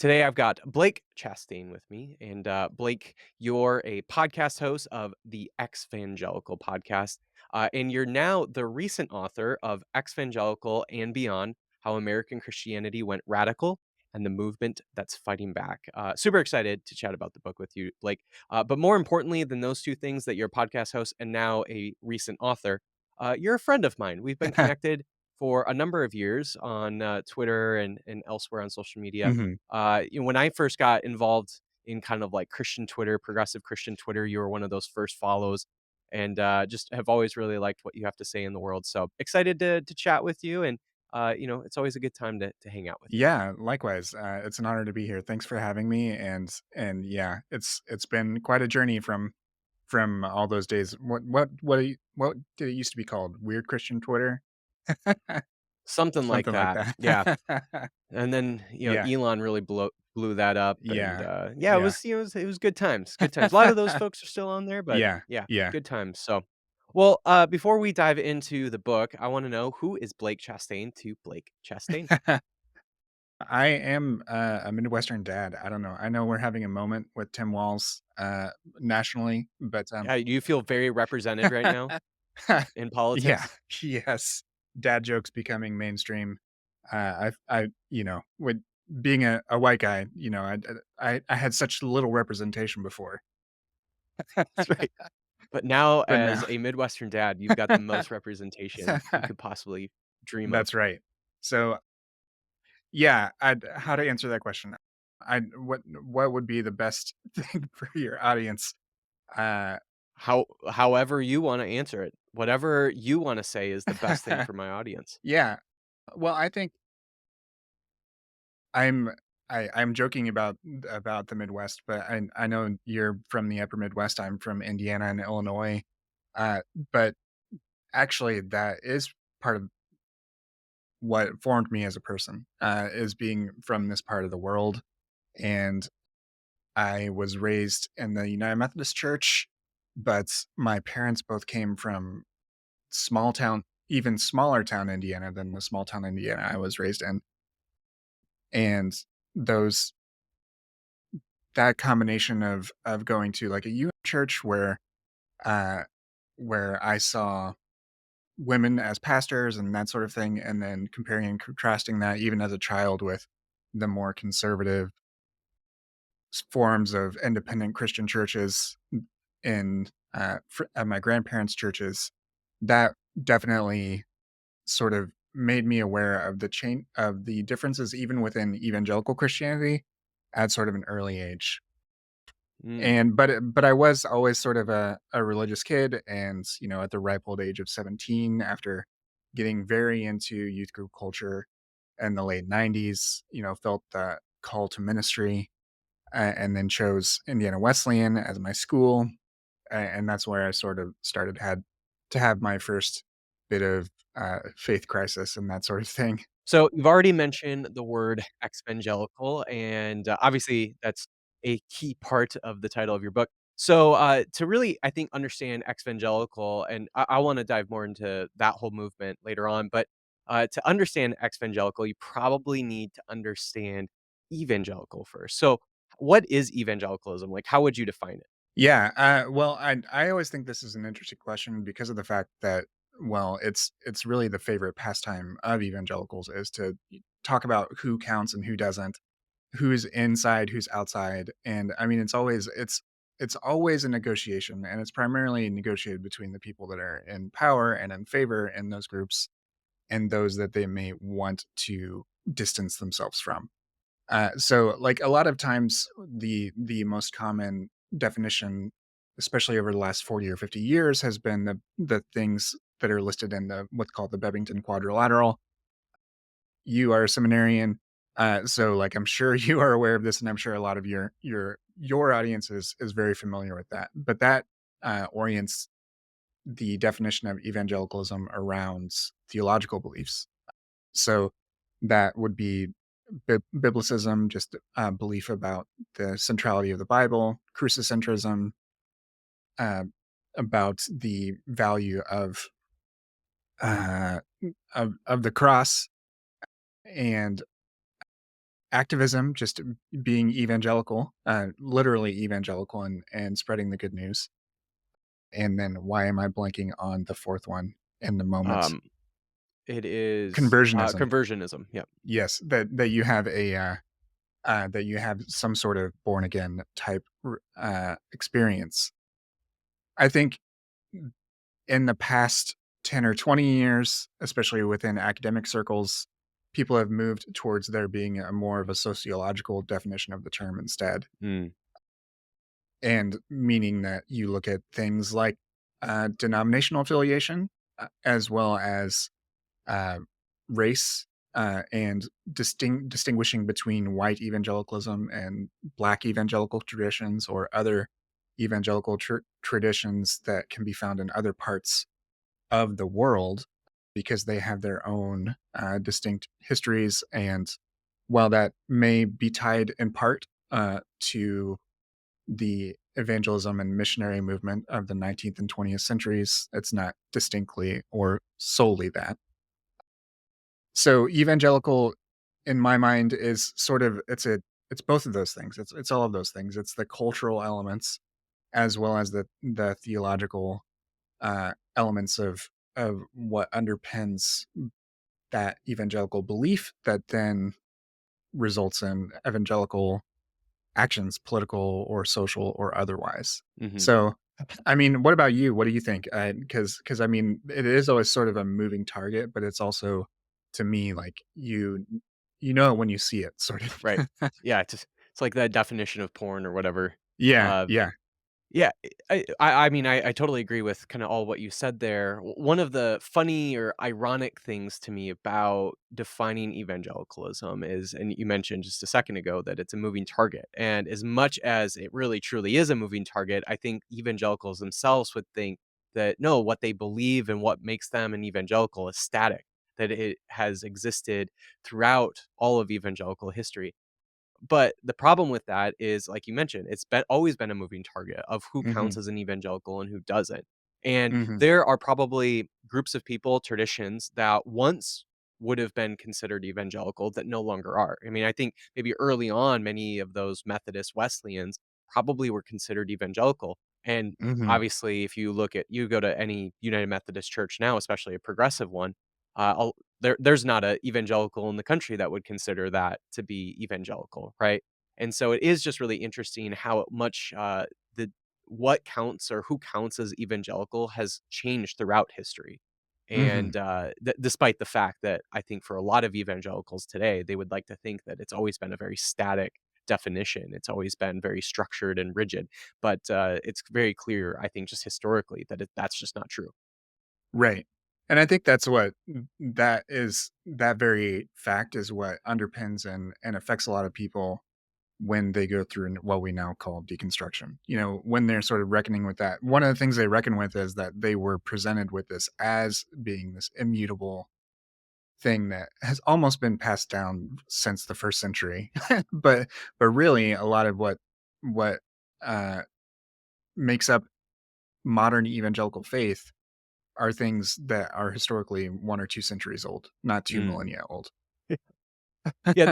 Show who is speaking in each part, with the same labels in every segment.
Speaker 1: Today I've got Blake Chastain with me, and Blake, you're a podcast host of the Exvangelical podcast, and you're now the recent author of Exvangelical and Beyond: How American Christianity Went Radical and the Movement That's Fighting Back. Super excited to chat about the book with you, Blake. But more importantly than those two things, that you're a podcast host and now a recent author, you're a friend of mine. We've been connected for a number of years on Twitter and elsewhere on social media.
Speaker 2: Mhm.
Speaker 1: When I first got involved in kind of like Christian Twitter, progressive Christian Twitter, you were one of those first follows, and just have always really liked what you have to say in the world. So excited to chat with you, and it's always a good time to hang out with you.
Speaker 2: Yeah, likewise. It's an honor to be here. Thanks for having me, and yeah, it's been quite a journey from all those days. What did it used to be called? Weird Christian Twitter?
Speaker 1: Something like
Speaker 2: Something like
Speaker 1: that, yeah.
Speaker 2: that.
Speaker 1: And then
Speaker 2: Yeah,
Speaker 1: Elon really blew that up, and
Speaker 2: yeah,
Speaker 1: yeah, it
Speaker 2: yeah.
Speaker 1: was good times, good times. A lot of those folks are still on there, but
Speaker 2: Yeah,
Speaker 1: yeah,
Speaker 2: yeah.
Speaker 1: good times. So, well, before we dive into the book, I want to know, who is Blake Chastain to Blake Chastain?
Speaker 2: I am a Midwestern dad. I don't know. I know we're having a moment with Tim Walz nationally, but
Speaker 1: Do you feel very represented right now in
Speaker 2: yeah,
Speaker 1: politics?
Speaker 2: yes, dad jokes becoming mainstream. With being a white guy, I had such little representation before,
Speaker 1: That's right. But now,
Speaker 2: but now
Speaker 1: as a Midwestern dad, you've got the most representation you could possibly dream of.
Speaker 2: that's right. So yeah, how to answer that question? What would be the best thing for your audience? Uh,
Speaker 1: However you want to answer it, whatever you want to say is the best thing for my audience.
Speaker 2: yeah. Well, I think I'm I'm joking about the Midwest, but I know you're from the Upper Midwest. I'm from Indiana and Illinois, uh, but actually, that is part of what formed me as a person, is being from this part of the world. And I was raised in the United Methodist Church, but my parents both came from small town, even smaller town Indiana than the small town Indiana I was raised in. And those that combination of going to like a UN church uh where I saw women as pastors and that sort of thing, and then comparing and contrasting that even as a child with the more conservative forms of independent Christian churches in at my grandparents' churches, that definitely sort of made me aware of the chain of the differences even within evangelical Christianity at sort of an early age.
Speaker 1: Mm.
Speaker 2: And but I was always sort of a religious kid, and at the ripe old age of 17, after getting very into youth group culture in the late 90s, felt the call to ministry, and then chose Indiana Wesleyan as my school, and that's where I sort of had to have my first bit of faith crisis and that sort of thing.
Speaker 1: So you've already mentioned the word exvangelical, and obviously that's a key part of the title of your book. So to really, I think, understand exvangelical, and I want to dive more into that whole movement later on, but to understand exvangelical, you probably need to understand evangelical first. So what is evangelicalism? Like, how would you define it?
Speaker 2: Yeah, well, I always think this is an interesting question because of the fact that, well, it's really the favorite pastime of evangelicals is to talk about who counts and who doesn't, who's inside, who's outside, and I mean it's always a negotiation, and it's primarily negotiated between the people that are in power and in favor in those groups and those that they may want to distance themselves from. So, like a lot of times, the most common definition, especially over the last 40 or 50 years, has been the things that are listed in the what's called the Bebington Quadrilateral. You are a seminarian, so like I'm sure you are aware of this, and I'm sure a lot of your audience is very familiar with that. But that orients the definition of evangelicalism around theological beliefs. So that would be biblicism, just belief about the centrality of the Bible, crucicentrism, uh, about the value uh, of the cross, and activism, just being evangelical, literally evangelical and spreading the good news. And then why am I blanking on the fourth one in the moment?
Speaker 1: Um, it is,
Speaker 2: Conversionism.
Speaker 1: conversionism, yep.
Speaker 2: Yes, that you have that you have some sort of born again type experience. I think in the past 10 or 20 years, especially within academic circles, people have moved towards there being a more of a sociological definition of the term instead.
Speaker 1: Mm,
Speaker 2: And meaning that you look at things like denominational affiliation, as well as uh, race, and distinguishing between white evangelicalism and black evangelical traditions or other evangelical traditions that can be found in other parts of the world because they have their own distinct histories. And while that may be tied in part to the evangelism and missionary movement of the 19th and 20th centuries, it's not distinctly or solely that. So evangelical in my mind is sort of it's both of those things. It's all of those things. It's the cultural elements as well as the theological elements of what underpins that evangelical belief that then results in evangelical actions, political or social or otherwise.
Speaker 1: mhm,
Speaker 2: So, I mean, what about you? What do you think? Because I mean, it is always sort of a moving target, but it's also to me like you know it when you see it, sort
Speaker 1: right.
Speaker 2: of.
Speaker 1: Yeah, it's like the definition of porn or whatever.
Speaker 2: Yeah,
Speaker 1: Uh,
Speaker 2: yeah.
Speaker 1: yeah, I mean, I totally agree with kinda all what you said there. One of the funny or ironic things to me about defining evangelicalism is, and you mentioned just a second ago, that it's a moving target, and as much as it really truly is a moving target, I think evangelicals themselves would think that, no, what they believe and what makes them an evangelical is static, that it has existed throughout all of evangelical history. But the problem with that is, like you mentioned, it's been always been a moving target of who
Speaker 2: Hmm.
Speaker 1: counts as an evangelical and who doesn't. And
Speaker 2: Hmm.
Speaker 1: there are probably groups of people, traditions that once would have been considered evangelical that no longer are. I mean, I think maybe early on, many of those Methodist Wesleyans probably were considered evangelical. And
Speaker 2: Hmm.
Speaker 1: obviously, if you go to any United Methodist church now, especially a progressive one, there's not a evangelical in the country that would consider that to be evangelical, right? And so it is just really interesting how much, the what counts or who counts as evangelical has changed throughout history.
Speaker 2: Hmm.
Speaker 1: And, despite the fact that I think for a lot of evangelicals today, they would like to think that it's always been a very static definition. It's always been very structured and rigid, but, it's very clear, I think, just historically that that's just not true.
Speaker 2: Right. And I think that's what that is that very fact is what underpins and affects a lot of people when they go through what we now call deconstruction. You know, when they're sort of reckoning with that, one of the things they reckon with is that they were presented with this as being this immutable thing that has almost been passed down since the first century. But really a lot of what uh makes up modern evangelical faith are things that are historically 1 or 2 centuries old, not 2
Speaker 1: Mm.
Speaker 2: millennia old.
Speaker 1: Yeah,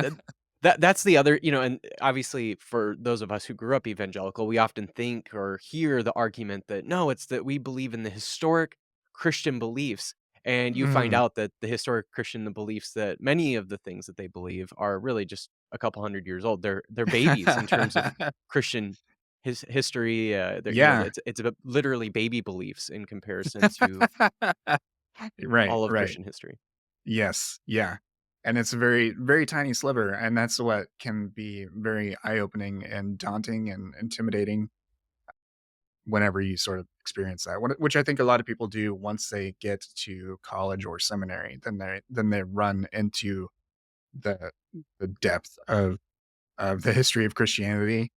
Speaker 1: that's the other, and obviously for those of us who grew up evangelical, we often think or hear the argument that, "No, it's that we believe in the historic Christian beliefs," and you find
Speaker 2: Mm.
Speaker 1: out that the historic Christian beliefs, that many of the things that they believe are really just a couple 100 years old. They're babies in terms of Christian history, they're,
Speaker 2: Yeah.
Speaker 1: it's literally baby beliefs in comparison to
Speaker 2: Right,
Speaker 1: all of
Speaker 2: right.
Speaker 1: Christian history.
Speaker 2: Yes, yeah. And it's a very, very tiny sliver, and that's what can be very eye-opening and daunting and intimidating whenever you sort of experience that, which I think a lot of people do once they get to college or seminary, then they run into the the depth of the history of Christianity,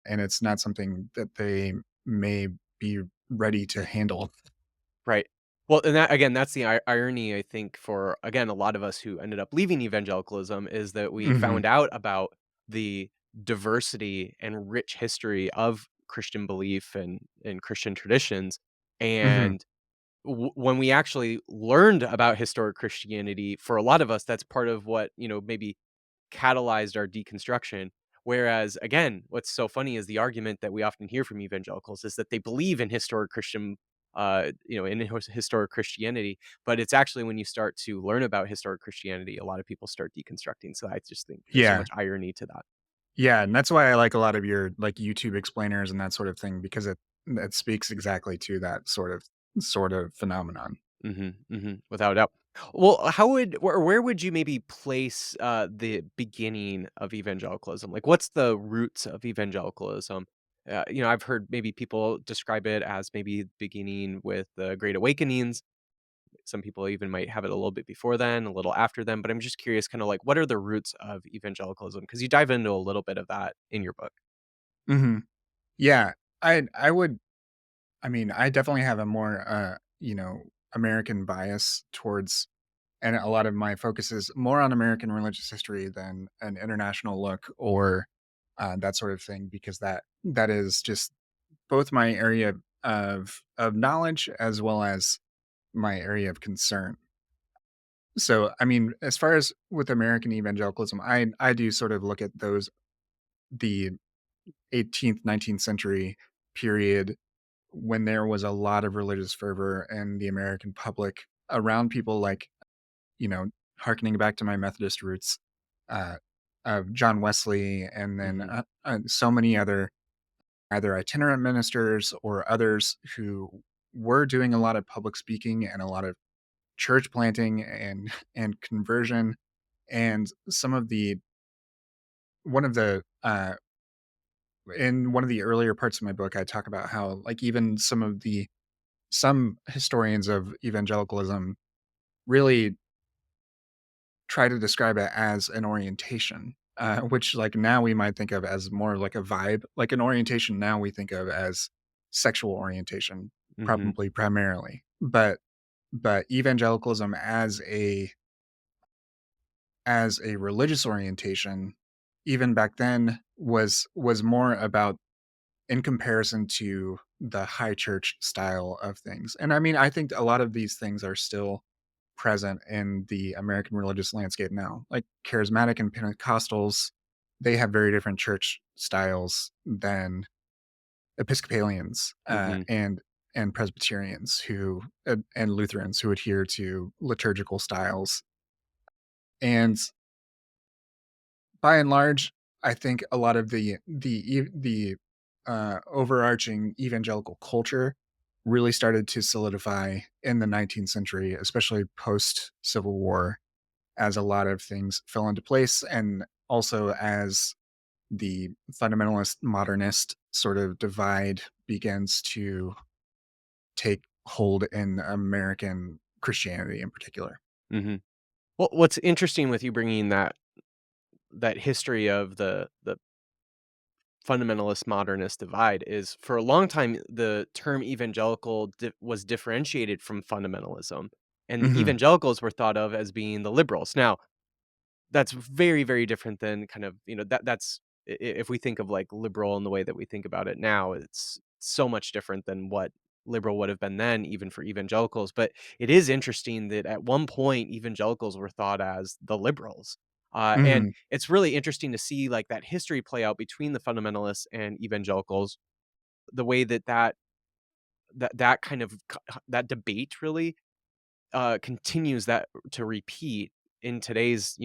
Speaker 2: and it's not something that they may be ready to handle.
Speaker 1: Right. Well, and that again, that's the irony, I think, for again a lot of us who ended up leaving evangelicalism, is that we
Speaker 2: Mhm,
Speaker 1: found out about the diversity and rich history of Christian belief and Christian traditions,
Speaker 2: mhm,
Speaker 1: and when we actually learned about historic Christianity, for a lot of us, that's part of what maybe catalyzed our deconstruction. Whereas, again, what's so funny is the argument that we often hear from evangelicals is that they believe in historic Christian, in historic Christianity, but it's actually when you start to learn about historic Christianity, a lot of people start deconstructing. So I just think there's so
Speaker 2: Yeah.
Speaker 1: much irony to that.
Speaker 2: Yeah, and that's why I like a lot of your, like, YouTube explainers and that sort of thing because it speaks exactly to that sort of phenomenon.
Speaker 1: Without a doubt. Well, how would or where would you maybe place, the beginning of evangelicalism? Like, what's the roots of evangelicalism? I've heard maybe people describe it as maybe beginning with the Great Awakenings. Some people even might have it a little bit before then, a little after them, but I'm just curious, kinda like, what are the roots of evangelicalism? Because you dive into a little bit of that in your book.
Speaker 2: Mhm. Yeah, I would I mean, I definitely have a more, American bias towards, and a lot of my focus is more on American religious history than an international look or, that sort of thing because that is just both my area of knowledge as well as my area of concern. So, I mean, as far as with American evangelicalism, I do sort of look at those the 18th, 19th century period when there was a lot of religious fervor in the American public around people like, you know, harkening back to my Methodist roots, uh, of John Wesley, and then
Speaker 1: Mhm,
Speaker 2: so many other either itinerant ministers or others who were doing a lot of public speaking and a lot of church planting and conversion. And some of the one of the in one of the earlier parts of my book, I talk about how, like, even some historians of evangelicalism really try to describe it as an orientation, which, like, now we might think of as more like a vibe. Like an orientation now we think of as sexual orientation,
Speaker 1: mhm,
Speaker 2: probably primarily. But evangelicalism as a religious orientation, even back then, was more about in comparison to the high church style of things. And I mean, I think a lot of these things are still present in the American religious landscape now. Like charismatic and Pentecostals, they have very different church styles than Episcopalians,
Speaker 1: mhm,
Speaker 2: and Presbyterians and Lutherans who adhere to liturgical styles. And by and large, I think a lot of the overarching evangelical culture really started to solidify in the 19th century, especially post Civil War, as a lot of things fell into place, and also as the fundamentalist modernist sort of divide begins to take hold in American Christianity in particular.
Speaker 1: mhm. Well, what's interesting with you bringing that history of the fundamentalist modernist divide is for a long time the term evangelical was differentiated from fundamentalism, and
Speaker 2: Hmm.
Speaker 1: evangelicals were thought of as being the liberals. Now that's very, very different than kind of, that's if we think of, like, liberal in the way that we think about it now, it's so much different than what liberal would have been then, even for evangelicals. But it is interesting that at one point, evangelicals were thought as the liberals. And
Speaker 2: Hmm.
Speaker 1: it's really interesting to see, like, that history play out between the fundamentalists and evangelicals, the way that kind of that debate really continues that to repeat in today's,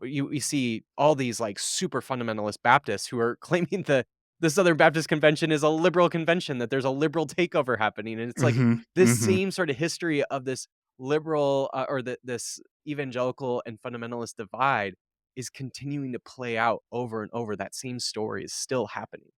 Speaker 1: you see all these, like, super fundamentalist Baptists who are claiming the Southern Baptist Convention is a liberal convention, that there's a liberal takeover happening, and it's like
Speaker 2: Hmm.
Speaker 1: this
Speaker 2: Hmm.
Speaker 1: same sort of history of this liberal, or this evangelical and fundamentalist divide is continuing to play out over and over. That same story is still happening.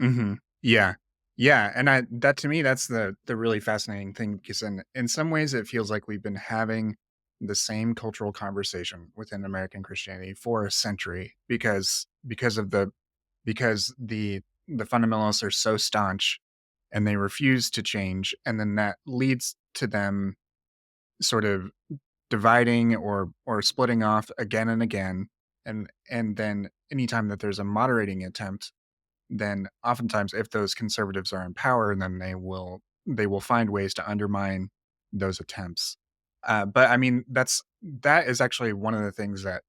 Speaker 2: Mhm. Yeah. Yeah, and I that to me, that's the really fascinating thing because in some ways it feels like we've been having the same cultural conversation within American Christianity for a century because the fundamentalists are so staunch and they refuse to change, and then that leads to them sort of dividing or splitting off again and again, and then anytime that there's a moderating attempt, then oftentimes if those conservatives are in power, then they will find ways to undermine those attempts. But I mean, that is actually one of the things that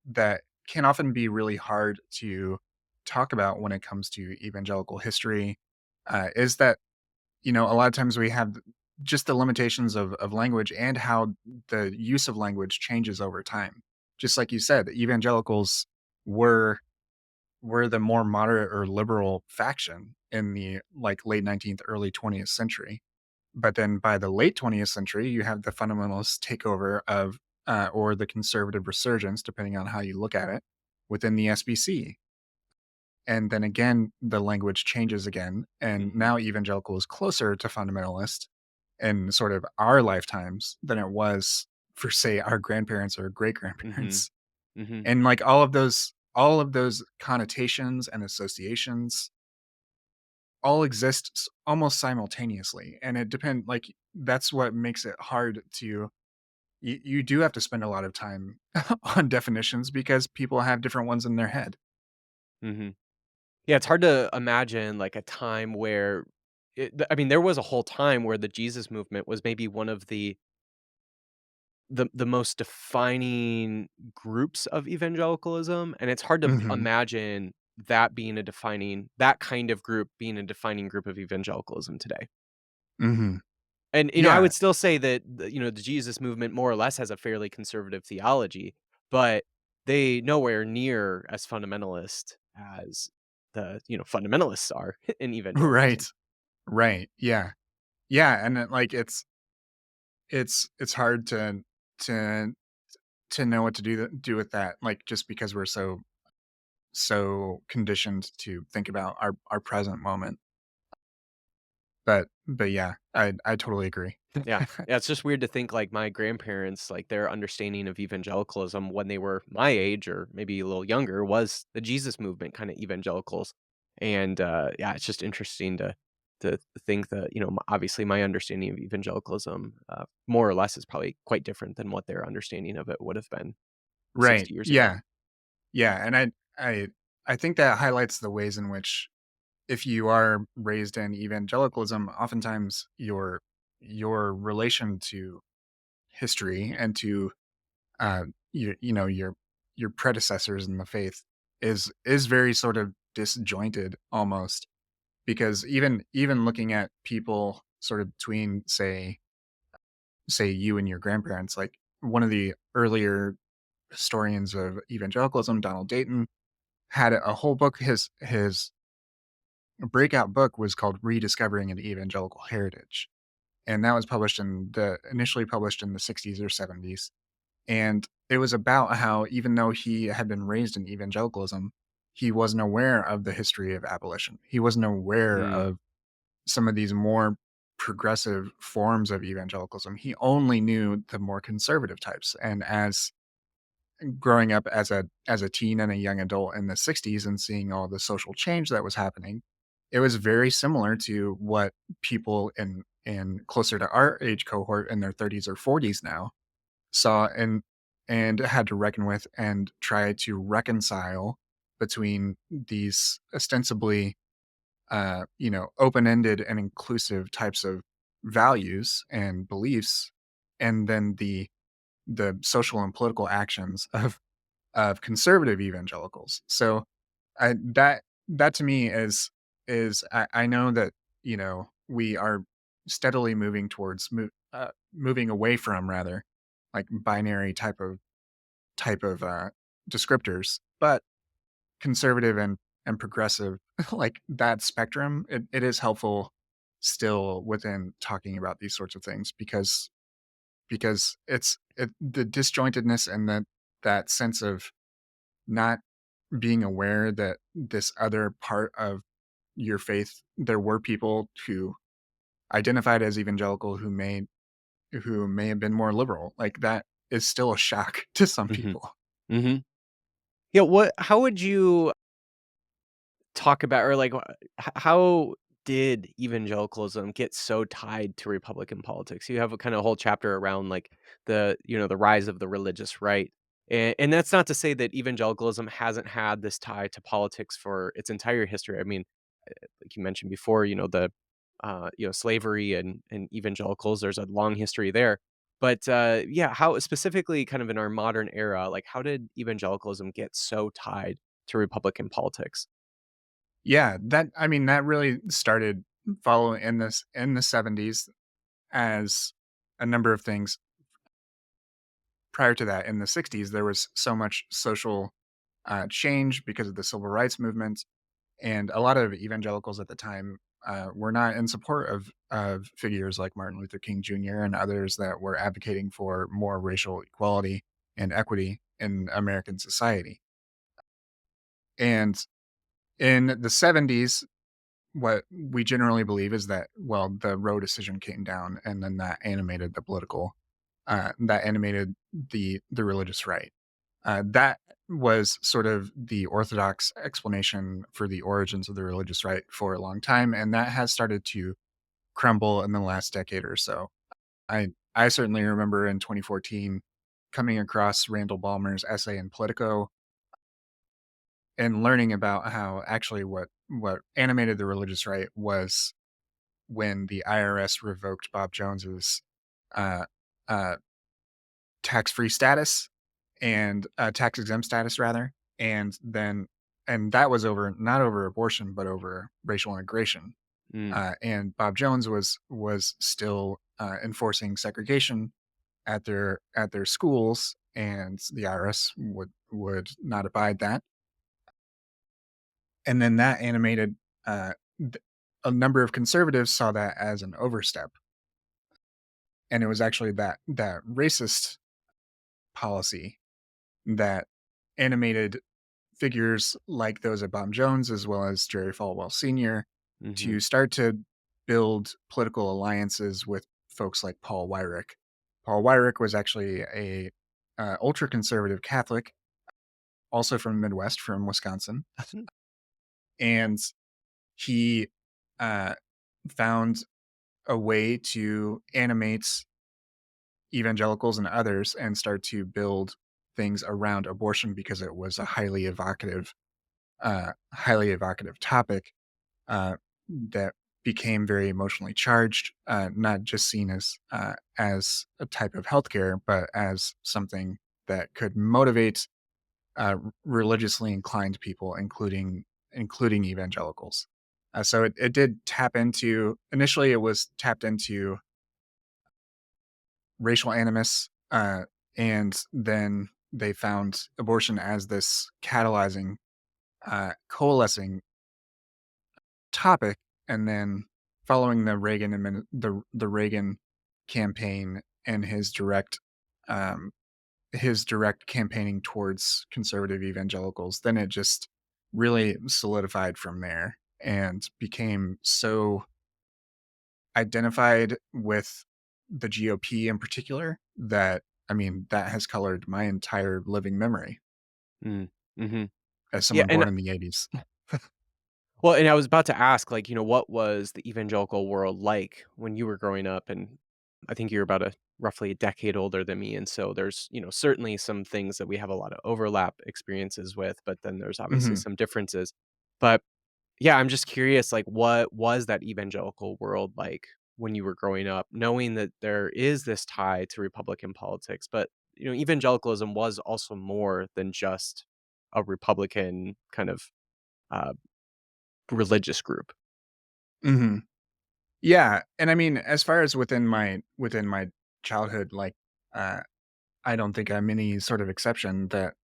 Speaker 2: that can often be really hard to talk about when it comes to evangelical history, is that, a lot of times we have just the limitations of language and how the use of language changes over time. Just like you said, evangelicals were the more moderate or liberal faction in the like late 19th, early 20th century. But then by the late 20th century, you have the fundamentalist takeover of, or the conservative resurgence, depending on how you look at it, within the SBC. And then again, the language changes again. And
Speaker 1: Mhm.
Speaker 2: now evangelical is closer to fundamentalist in sort of our lifetimes than it was for, say, our grandparents or great
Speaker 1: Mhm.
Speaker 2: grandparents.
Speaker 1: Mhm.
Speaker 2: And like all of those connotations and associations all exist almost simultaneously. And it depend like that's what makes it hard to you do have to spend a lot of time on definitions because people have different ones in their head.
Speaker 1: Mhm. Yeah, it's hard to imagine, like, a time where I mean, there was a whole time where the Jesus movement was maybe one of the most defining groups of evangelicalism, and it's hard to
Speaker 2: Mhm.
Speaker 1: imagine that kind of group being a defining group of evangelicalism today.
Speaker 2: Mhm.
Speaker 1: And, I
Speaker 2: Yeah.
Speaker 1: would still say that the Jesus movement more or less has a fairly conservative theology, but they nowhere near as fundamentalist as fundamentalists are in
Speaker 2: Right.
Speaker 1: evangelicalism.
Speaker 2: Right. Yeah. Yeah, and like it's hard to to know what to do with that, like just because we're so conditioned to think about our present moment. But yeah, I totally agree.
Speaker 1: Yeah. Yeah, it's just weird to think, like, my grandparents, like, their understanding of evangelicalism when they were my age or maybe a little younger was the Jesus movement kinda evangelicals, and, yeah, it's just interesting to think that, obviously my understanding of evangelicalism, more or less is probably quite different than what their understanding of it would have been
Speaker 2: Right.
Speaker 1: 60 years ago.
Speaker 2: Yeah. Yeah, and I I think that highlights the ways in which if you are raised in evangelicalism, oftentimes your relation to history and to your predecessors in the faith is very sort of disjointed almost because even looking at people sort of between say you and your grandparents, like one of the earlier historians of evangelicalism, Donald Dayton, had a whole book. His breakout book was called Rediscovering an Evangelical Heritage, and that was initially published in the 60s or 70s. And it was about how even though he had been raised in evangelicalism, he wasn't aware of the history of abolition. He wasn't aware
Speaker 1: Mm,
Speaker 2: of some of these more progressive forms of evangelicalism. He only knew the more conservative types. And as growing up as a teen and a young adult in the 60s and seeing all the social change that was happening, it was very similar to what people in closer to our age cohort in their 30s or 40s now saw and had to reckon with and try to reconcile between these ostensibly open-ended and inclusive types of values and beliefs and then the social and political actions of conservative evangelicals. So that to me is I know that we are steadily moving towards moving away from rather like binary type of descriptors, but conservative and progressive like that spectrum it is helpful still within talking about these sorts of things because the disjointedness and that sense of not being aware that this other part of your faith, there were people who identified as evangelical who may have been more liberal. Like that is still a shock to some
Speaker 1: mhm,
Speaker 2: people.
Speaker 1: mhm. Yeah, how would you talk about or, like, how did evangelicalism get so tied to Republican politics? You have a kinda whole chapter around, like, the rise of the religious right, and that's not to say that evangelicalism hasn't had this tie to politics for its entire history. I mean, like you mentioned before, slavery and evangelicals, there's a long history there, But, yeah, how specifically kind of in our modern era, like, how did evangelicalism get so tied to Republican politics?
Speaker 2: Yeah, that I mean, that really started following in the 70s as a number of things. Prior to that, in the 60s, there was so much social change because of the civil rights movement, and a lot of evangelicals at the time were not in support of figures like Martin Luther King Jr. and others that were advocating for more racial equality and equity in American society. And in the 70s, what we generally believe is that, well, the Roe decision came down, and then that animated the that animated the religious right. That was sort of the orthodox explanation for the origins of the religious right for a long time, and that has started to crumble in the last decade or so. I certainly remember in 2014 coming across Randall Ballmer's essay in Politico and learning about how actually what animated the religious right was when the IRS revoked Bob Jones's uh, uh, tax-free status and tax-exempt status rather, and that was over not over abortion but over racial integration.
Speaker 1: Mm,
Speaker 2: And Bob Jones was still enforcing segregation at their schools, and the IRS would not abide that. And then that animated th- a number of conservatives saw that as an overstep, and it was actually that racist policy that animated figures like those of Bob Jones as well as Jerry Falwell Sr.
Speaker 1: mhm,
Speaker 2: to start to build political alliances with folks like Paul Weyrich. Paul Weyrich was actually a ultra conservative Catholic, also from the Midwest, from Wisconsin,
Speaker 1: mm,
Speaker 2: and he uh, found a way to animate evangelicals and others and start to build things around abortion because it was a highly evocative topic that became very emotionally charged, not just seen as a type of healthcare, but as something that could motivate religiously inclined people, including evangelicals. So it did tap into. Initially, it was tapped into racial animus, and then they found abortion as this catalyzing, coalescing topic, and then following the Reagan campaign and um, his direct campaigning towards conservative evangelicals, then it just really solidified from there and became so identified with the GOP in particular that I mean that has colored my entire living memory
Speaker 1: mm, mhm.
Speaker 2: as
Speaker 1: Yeah,
Speaker 2: someone
Speaker 1: and
Speaker 2: born in the 80s.
Speaker 1: well, and I was about to ask, like, what was the evangelical world like when you were growing up? And I think you're about roughly a decade older than me, and so there's, certainly some things that we have a lot of overlap experiences with, but then there's obviously
Speaker 2: Mhm,
Speaker 1: some differences. But yeah, I'm just curious, like, what was that evangelical world like when you were growing up, knowing that there is this tie to Republican politics, but, evangelicalism was also more than just a Republican kind of, uh, religious group.
Speaker 2: mhm. Yeah, and I mean, as far as within my childhood, like, uh, I don't think I'm any sort of exception that,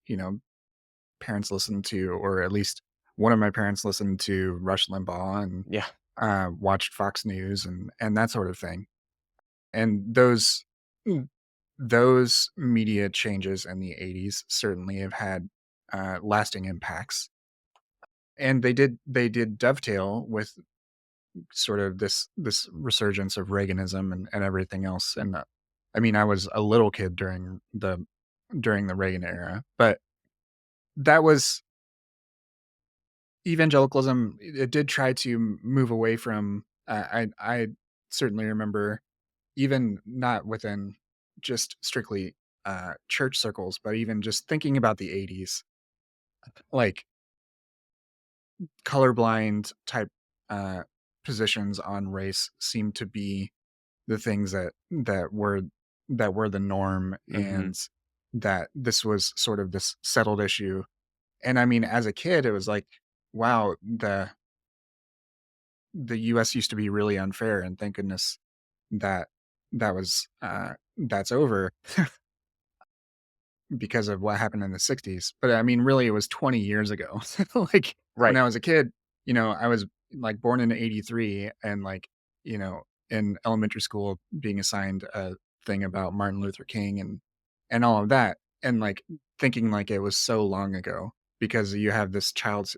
Speaker 2: parents listened to, or at least one of my parents listened to Rush Limbaugh and,
Speaker 1: Yeah.
Speaker 2: watched Fox News and that sort of thing. And mm, those media changes in the '80s certainly have had, lasting impacts, and they did dovetail with sort of this resurgence of Reaganism and everything else. And I mean, I was a little kid during the Reagan era, but that was evangelicalism. It did try to move away from. I certainly remember, even not within just strictly church circles, but even just thinking about the '80s, like colorblind type uh, positions on race seemed to be the things that were that we're the norm
Speaker 1: Mhm.
Speaker 2: and that this was sort of this settled issue. And I mean, as a kid, it was like, wow, the US used to be really unfair, and thank goodness that that's over because of what happened in the '60s. But I mean, really, it was 20 years ago. Like, when
Speaker 1: Right.
Speaker 2: I was a kid, I was, like, born in '83 and, like, in elementary school being assigned a thing about Martin Luther King and all of that, and, like, thinking like it was so long ago because you have this child's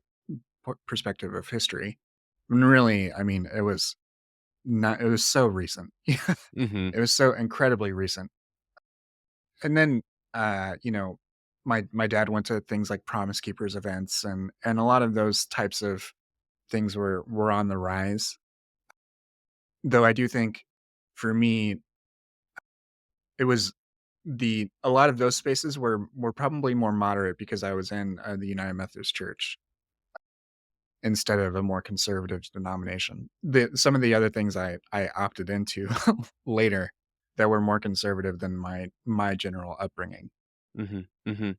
Speaker 2: perspective of history. And really, I mean, it was so recent.
Speaker 1: Mhm.
Speaker 2: It was so incredibly recent. And then, my dad went to things like Promise Keepers events, and a lot of those types of things were on the rise. Though I do think for me, it was a lot of those spaces were probably more moderate because I was in, the United Methodist Church instead of a more conservative denomination. Some of the other things I opted into later that were more conservative than my general upbringing.
Speaker 1: Mhm. Mhm.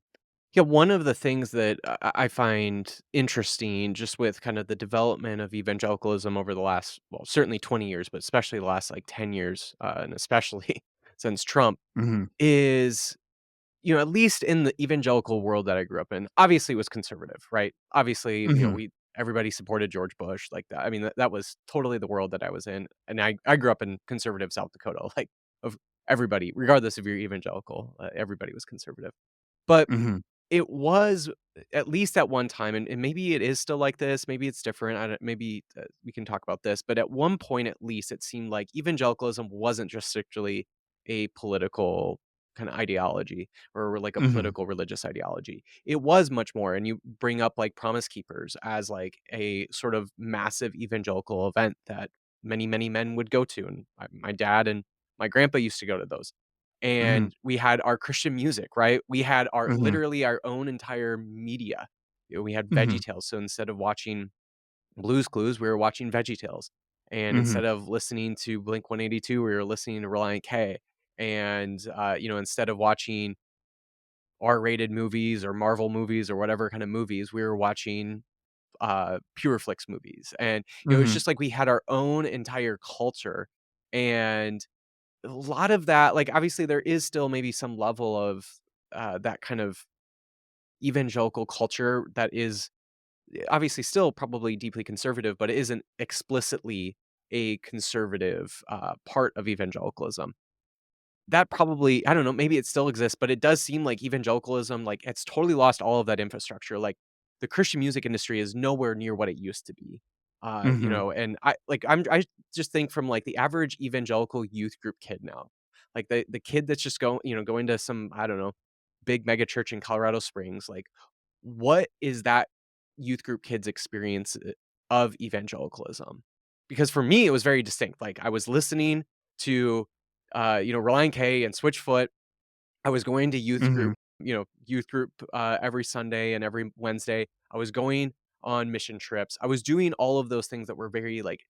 Speaker 1: Yeah, one of the things that I find interesting just with kind of the development of evangelicalism over the last, well, certainly 20 years, but especially the last like 10 years, and especially since Trump,
Speaker 2: Mhm,
Speaker 1: is, at least in the evangelical world that I grew up in, obviously it was conservative, right? Obviously,
Speaker 2: mhm,
Speaker 1: everybody supported George Bush like that. I mean, that was totally the world that I was in. And I grew up in conservative South Dakota, like of everybody, regardless of your evangelical, everybody was conservative. But
Speaker 2: mhm,
Speaker 1: it was, at least at one time, and maybe it is still like this, maybe it's different, I don't maybe, we can talk about this, but at one point, at least, it seemed like evangelicalism wasn't just strictly a political kinda ideology or like a
Speaker 2: mhm,
Speaker 1: political religious ideology. It was much more, and you bring up, like, Promise Keepers as, like, a sort of massive evangelical event that many, many men would go to, and my dad and my grandpa used to go to those.
Speaker 2: mhm,
Speaker 1: And we had our Christian music, right? We had our
Speaker 2: mhm,
Speaker 1: literally our own entire media. We had
Speaker 2: mhm,
Speaker 1: VeggieTales, so instead of watching Blue's Clues, we were watching VeggieTales, and
Speaker 2: mhm,
Speaker 1: instead of listening to Blink-182, we were listening to Relient K, and, instead of watching R-rated movies or Marvel movies or whatever kind of movies, we were watching, Pure Flix movies, and, it's
Speaker 2: mhm,
Speaker 1: just like we had our own entire culture, and a lot of that, like, obviously, there is still maybe some level of, that kind of evangelical culture that is, obviously still probably deeply conservative, but it isn't explicitly a conservative, part of evangelicalism. That probably, I don't know, maybe it still exists, but it does seem like evangelicalism, like, it's totally lost all of that infrastructure, like, the Christian music industry is nowhere near what it used to be,
Speaker 2: mhm,
Speaker 1: and I just think from, like, the average evangelical youth group kid now, like, the kid that's just going to some, I don't know, big mega church in Colorado Springs, like, what is that youth group kid's experience, of evangelicalism? Because for me, it was very distinct, like, I was listening to, Relient K and Switchfoot. I was going to
Speaker 2: mhm,
Speaker 1: youth group, every Sunday and every Wednesday. I was going on mission trips. I was doing all of those things that were very, like,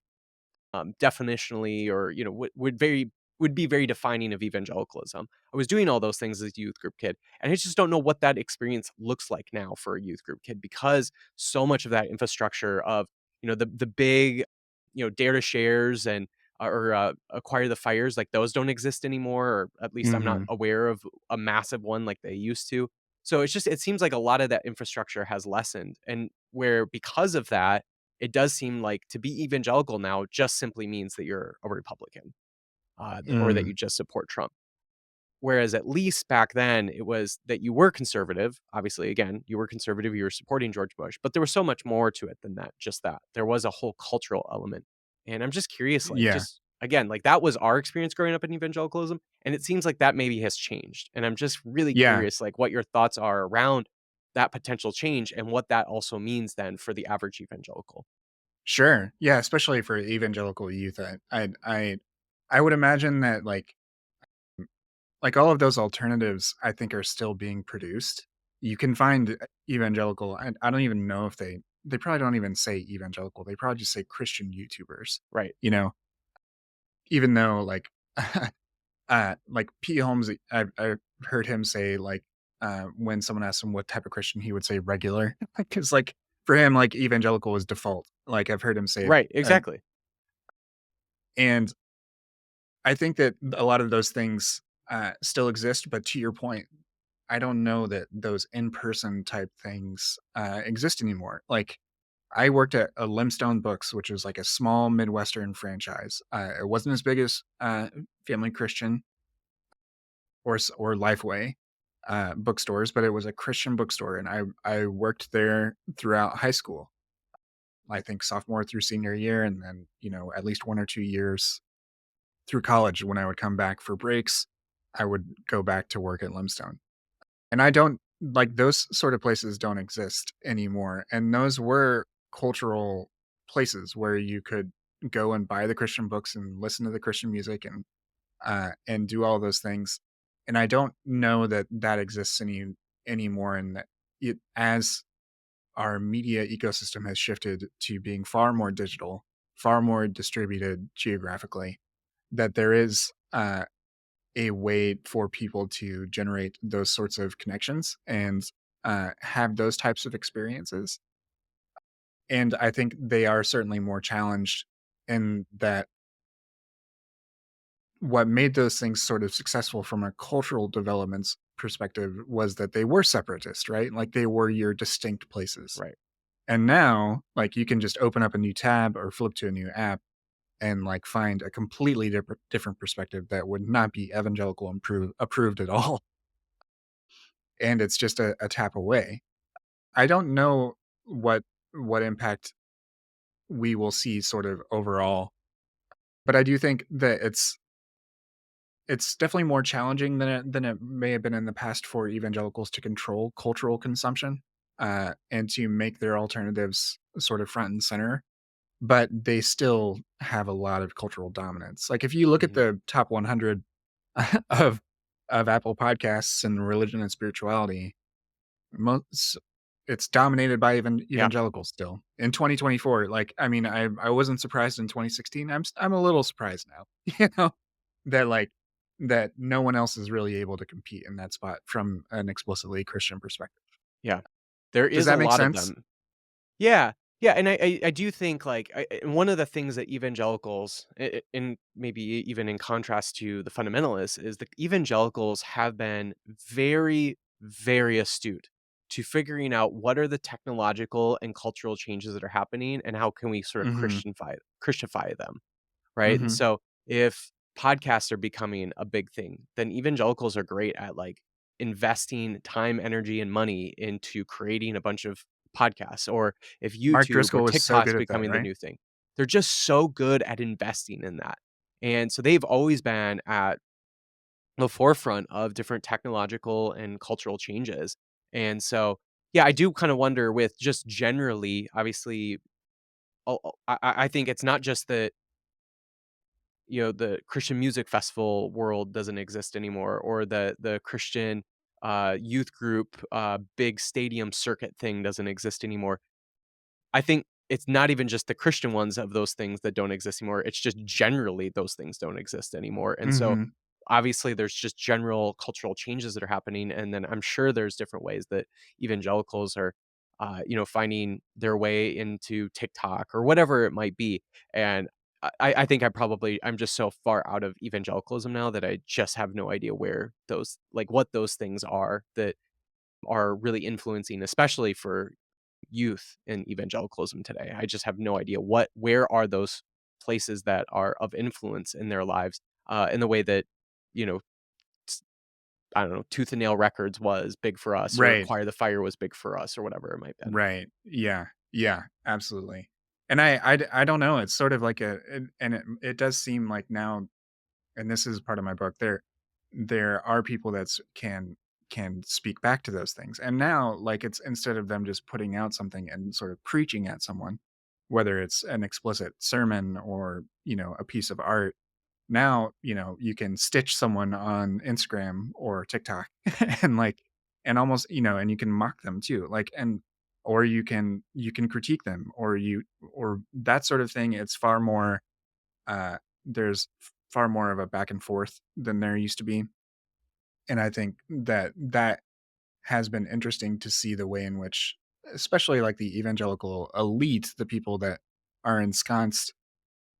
Speaker 1: definitionally, or, would be very defining of evangelicalism. I was doing all those things as a youth group kid, and I just don't know what that experience looks like now for a youth group kid because so much of that infrastructure of, the big, dare to shares and or acquire the fires, like those don't exist anymore, or at least I'm not
Speaker 2: mhm.
Speaker 1: aware of a massive one like they used to. So it seems like a lot of that infrastructure has lessened, and where because of that, it does seem like to be evangelical now just simply means that you're a Republican, or that
Speaker 2: Mm.
Speaker 1: you just support Trump. Whereas at least back then, it was that you were conservative. Obviously, again, you were conservative, you were supporting George Bush, but there was so much more to it than that, just that. There was a whole cultural element. And I'm just curious, like,
Speaker 2: Yeah.
Speaker 1: just again, like that was our experience growing up in evangelicalism. And it seems like that maybe has changed. And I'm just really
Speaker 2: Yeah.
Speaker 1: curious, like, what your thoughts are around that potential change and what that also means then for the average evangelical.
Speaker 2: Sure. Yeah, especially for evangelical youth. I would imagine that, like, all of those alternatives, I think, are still being produced. You can find evangelical I don't even know if they probably don't even say evangelical, they probably just say Christian YouTubers,
Speaker 1: Right.
Speaker 2: you know? Even though, like, Like P. Holmes, I've heard him say like when someone asks him what type of Christian, he would say regular, because like for him, like evangelical is default. Like I've heard him say,
Speaker 1: Right,
Speaker 2: uh,
Speaker 1: exactly.
Speaker 2: and I think that a lot of those things still exist. But to your point, I don't know that those in person type things exist anymore. Like I worked at a Limestone Books, which was like a small Midwestern franchise. It wasn't as big as Family Christian or Lifeway bookstores, but it was a Christian bookstore, and I worked there throughout high school. I think sophomore through senior year, and then at least 1 or 2 years through college. When I would come back for breaks, I would go back to work at Limestone, and I don't like those sort of places don't exist anymore. And those were cultural places where you could go and buy the Christian books and listen to the Christian music and do all those things. And I don't know that that exists anymore. And that as our media ecosystem has shifted to being far more digital, far more distributed geographically, that there is a way for people to generate those sorts of connections and have those types of experiences. And I think they are certainly more challenged in that what made those things sort of successful from a cultural developments perspective was that they were separatist, right? Like they were your distinct places.
Speaker 1: Right.
Speaker 2: And now, like you can just open up a new tab or flip to a new app and like find a completely different perspective that would not be evangelical approved at all. And it's just a tap away. I don't know what what impact we will see sort of overall, but I do think that it's definitely more challenging than it may have been in the past for evangelicals to control cultural consumption, and to make their alternatives sort of front and center, but they still have a lot of cultural dominance. Like, if you look at
Speaker 1: Mhm.
Speaker 2: the top 100 of Apple Podcasts and religion and spirituality, most it's dominated by
Speaker 1: Yeah.
Speaker 2: evangelicals still. In 2024, like, I mean, I wasn't surprised in 2016. I'm a little surprised now, that like that no one else is really able to compete in that spot from an explicitly Christian perspective.
Speaker 1: Yeah. There
Speaker 2: Does
Speaker 1: is a
Speaker 2: that make
Speaker 1: lot of
Speaker 2: sense?
Speaker 1: them. Yeah. Yeah, and I do think, like, and one of the things that evangelicals, and maybe even in contrast to the fundamentalists, is the evangelicals have been very, very astute to figuring out what are the technological and cultural changes that are happening, and how can we sort of
Speaker 2: Mhm.
Speaker 1: Christify them. Right? And
Speaker 2: Mhm.
Speaker 1: so if podcasts are becoming a big thing, then evangelicals are great at, like, investing time, energy, and money into creating a bunch of podcasts, or if
Speaker 2: Mark
Speaker 1: YouTube or
Speaker 2: Driscoll was so
Speaker 1: TikTok's
Speaker 2: good at that,
Speaker 1: becoming the
Speaker 2: right?
Speaker 1: new thing. They're just so good at investing in that. And so they've always been at the forefront of different technological and cultural changes. And so, yeah, I do kind of wonder with just generally, obviously, I think it's not just that the Christian music festival world doesn't exist anymore, or the Christian youth group big stadium circuit thing doesn't exist anymore. I think it's not even just the Christian ones of those things that don't exist anymore. It's just generally those things don't exist anymore. And so
Speaker 2: Mhm.
Speaker 1: obviously there's just general cultural changes that are happening. And then I'm sure there's different ways that evangelicals are, finding their way into TikTok or whatever it might be. And I think I'm just so far out of evangelicalism now that I just have no idea where those, like, what those things are that are really influencing, especially for youth in evangelicalism today. I just have no idea where are those places that are of influence in their lives, in the way that, you know, s I don't know, Tooth and Nail Records was big for us, or
Speaker 2: Right.
Speaker 1: Acquire the Fire was big for us, or whatever it might have been.
Speaker 2: Right. Yeah. Yeah, absolutely. And I don't know, it's sort of like it does seem like now, and this is part of my book, there are people that can speak back to those things. And now, like, it's instead of them just putting out something and sort of preaching at someone, whether it's an explicit sermon or, a piece of art, now, you can stitch someone on Instagram or TikTok and like and almost, and you can mock them too. Like, and or you can critique them, or that sort of thing. It's far more there's far more of a back and forth than there used to be. And I think that has been interesting to see the way in which, especially like the evangelical elite, the people that are ensconced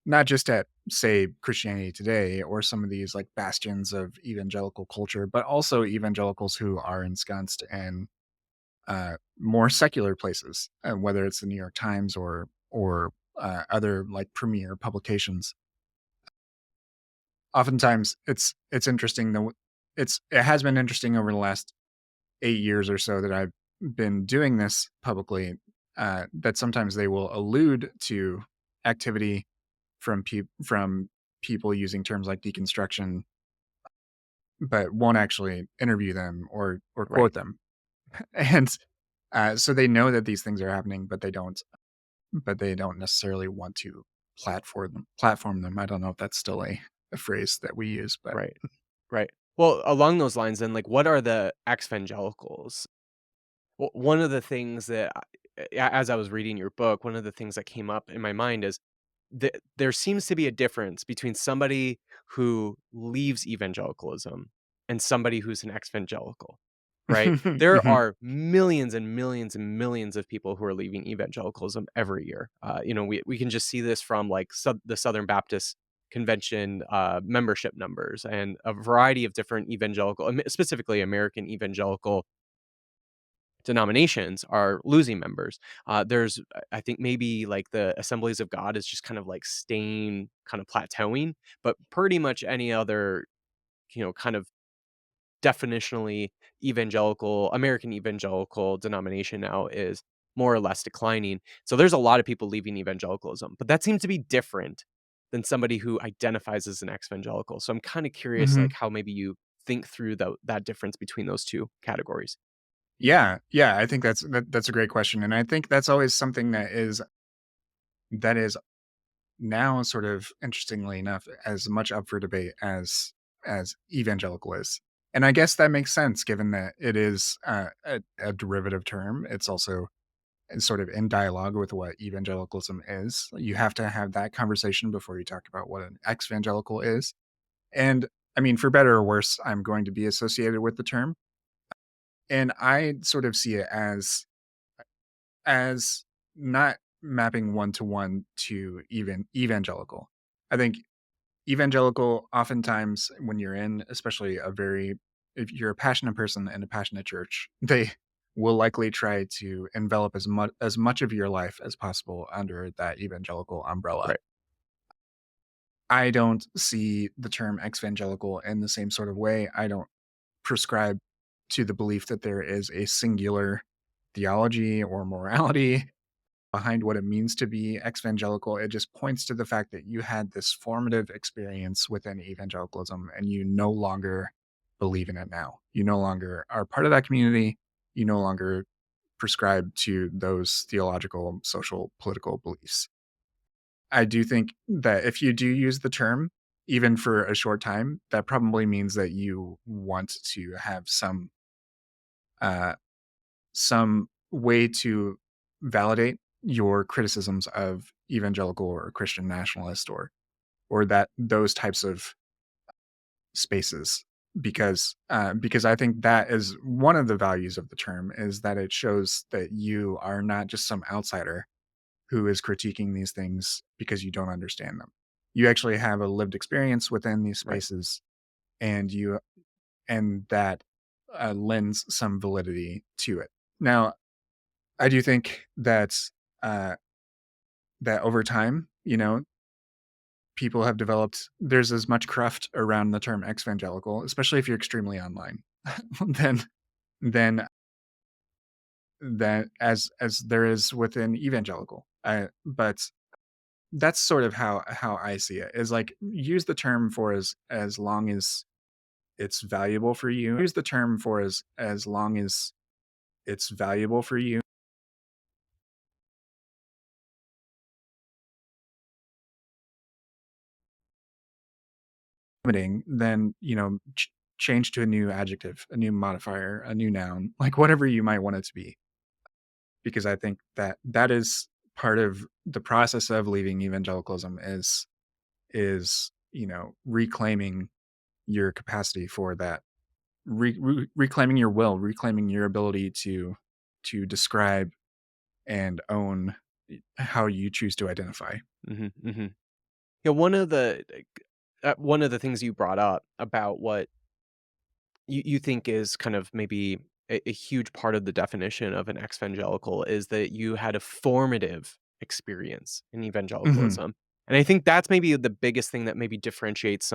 Speaker 2: not just at, say, Christianity Today or some of these like bastions of evangelical culture, but also evangelicals who are ensconced in more secular places, whether it's the New York Times or other like premier publications. Oftentimes, it's interesting though. It has been interesting over the last 8 years or so that I've been doing this publicly. That sometimes they will allude to activity from people using terms like deconstruction, but won't actually interview them or
Speaker 1: Right.
Speaker 2: quote them. And so they know that these things are happening, but they don't necessarily want to platform them. I don't know if that's still a phrase that we use, but
Speaker 1: Right. Right. Well, along those lines then, like, what are the evangelicals? One of the things that as I was reading your book, one of the things that came up in my mind is there seems to be a difference between somebody who leaves evangelicalism and somebody who's an evangelical, right? There
Speaker 2: Mhm.
Speaker 1: are millions and millions and millions of people who are leaving evangelicalism every year. We can just see this from like the Southern Baptist Convention membership numbers and a variety of different evangelical, specifically American evangelical denominations are losing members. There's, I think maybe like the Assemblies of God is just kind of like staying kind of plateauing, but pretty much any other, kind of definitionally evangelical, American evangelical denomination now is more or less declining. So there's a lot of people leaving evangelicalism, but that seems to be different than somebody who identifies as an ex-evangelical. So I'm kind of curious, like
Speaker 2: Mhm.
Speaker 1: how maybe you think through that difference between those two categories.
Speaker 2: Yeah, yeah, I think that's a great question, and I think that's always something that is now sort of interestingly enough as much up for debate as evangelical is. And I guess that makes sense given that it is a derivative term. It's also sort of in dialogue with what evangelicalism is. You have to have that conversation before you talk about what an ex-evangelical is. And I mean, for better or worse, I'm going to be associated with the term. And I sort of see it as not mapping one to one to even evangelical. I think evangelical oftentimes when you're in especially a very if you're a passionate person in a passionate church, they will likely try to envelop as much of your life as possible under that evangelical umbrella.
Speaker 1: Right.
Speaker 2: I don't see the term evangelical in the same sort of way. I don't prescribe to the belief that there is a singular theology or morality behind what it means to be evangelical. It just points to the fact that you had this formative experience within evangelicalism and you no longer believe in it now. You no longer are part of that community. You no longer prescribe to those theological, social, political beliefs. I do think that if you do use the term, even for a short time, that probably means that you want to have uh, some way to validate your criticisms of evangelical or Christian nationalist or that those types of spaces because I think that is one of the values of the term is that it shows that you are not just some outsider who is critiquing these things because you don't understand them. You actually have a lived experience within these
Speaker 1: Right.
Speaker 2: spaces and you and that lends some validity to it. Now, I do think uh, that over time, people have developed. There's as much cruft around the term exvangelical, especially if you're extremely online, than than as there is within evangelical. But that's sort of how I see it. Is like use the term for as long as it's valuable for you. Use the term for as long as it's valuable for you. Limiting, then change to a new adjective, a new modifier, a new noun, like whatever you might want it to be. Because I think that is part of the process of leaving evangelicalism is reclaiming your capacity for that, reclaiming your will, reclaiming your ability to describe and own how you choose to identify.
Speaker 1: Mhm, mhm. Yeah, one of the things you brought up about what you think is kind of maybe a huge part of the definition of an exvangelical is that you had a formative experience in
Speaker 2: Mhm.
Speaker 1: evangelicalism. And I think that's maybe the biggest thing that maybe differentiates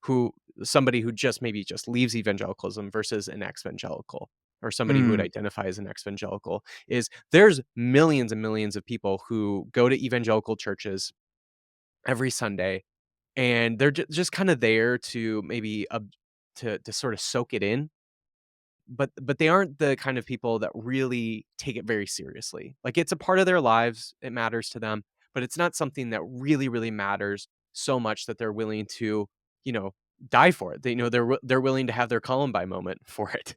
Speaker 1: who somebody who just maybe just leaves evangelicalism versus an exvangelical or somebody who would
Speaker 2: Mm.
Speaker 1: identify as an exvangelical is there's millions and millions of people who go to evangelical churches every Sunday and they're just kind of there to maybe to sort of soak it in, but they aren't the kind of people that really take it very seriously. Like, it's a part of their lives, it matters to them, but it's not something that really, really matters so much that they're willing to, you know, die for it. They're willing to have their Columbine moment for it.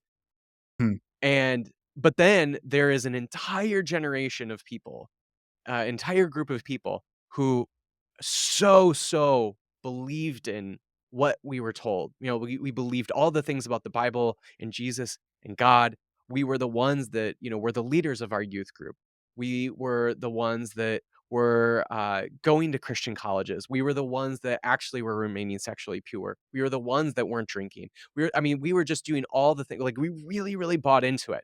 Speaker 2: Mm.
Speaker 1: And but then there is an entire generation of people, entire group of people who so believed in what we were told. We believed all the things about the Bible and Jesus and God. We were the ones that, were the leaders of our youth group. We were the ones that were going to Christian colleges. We were the ones that actually were remaining sexually pure. We were the ones that weren't drinking. We were just doing all the things. Like, we really, really bought into it.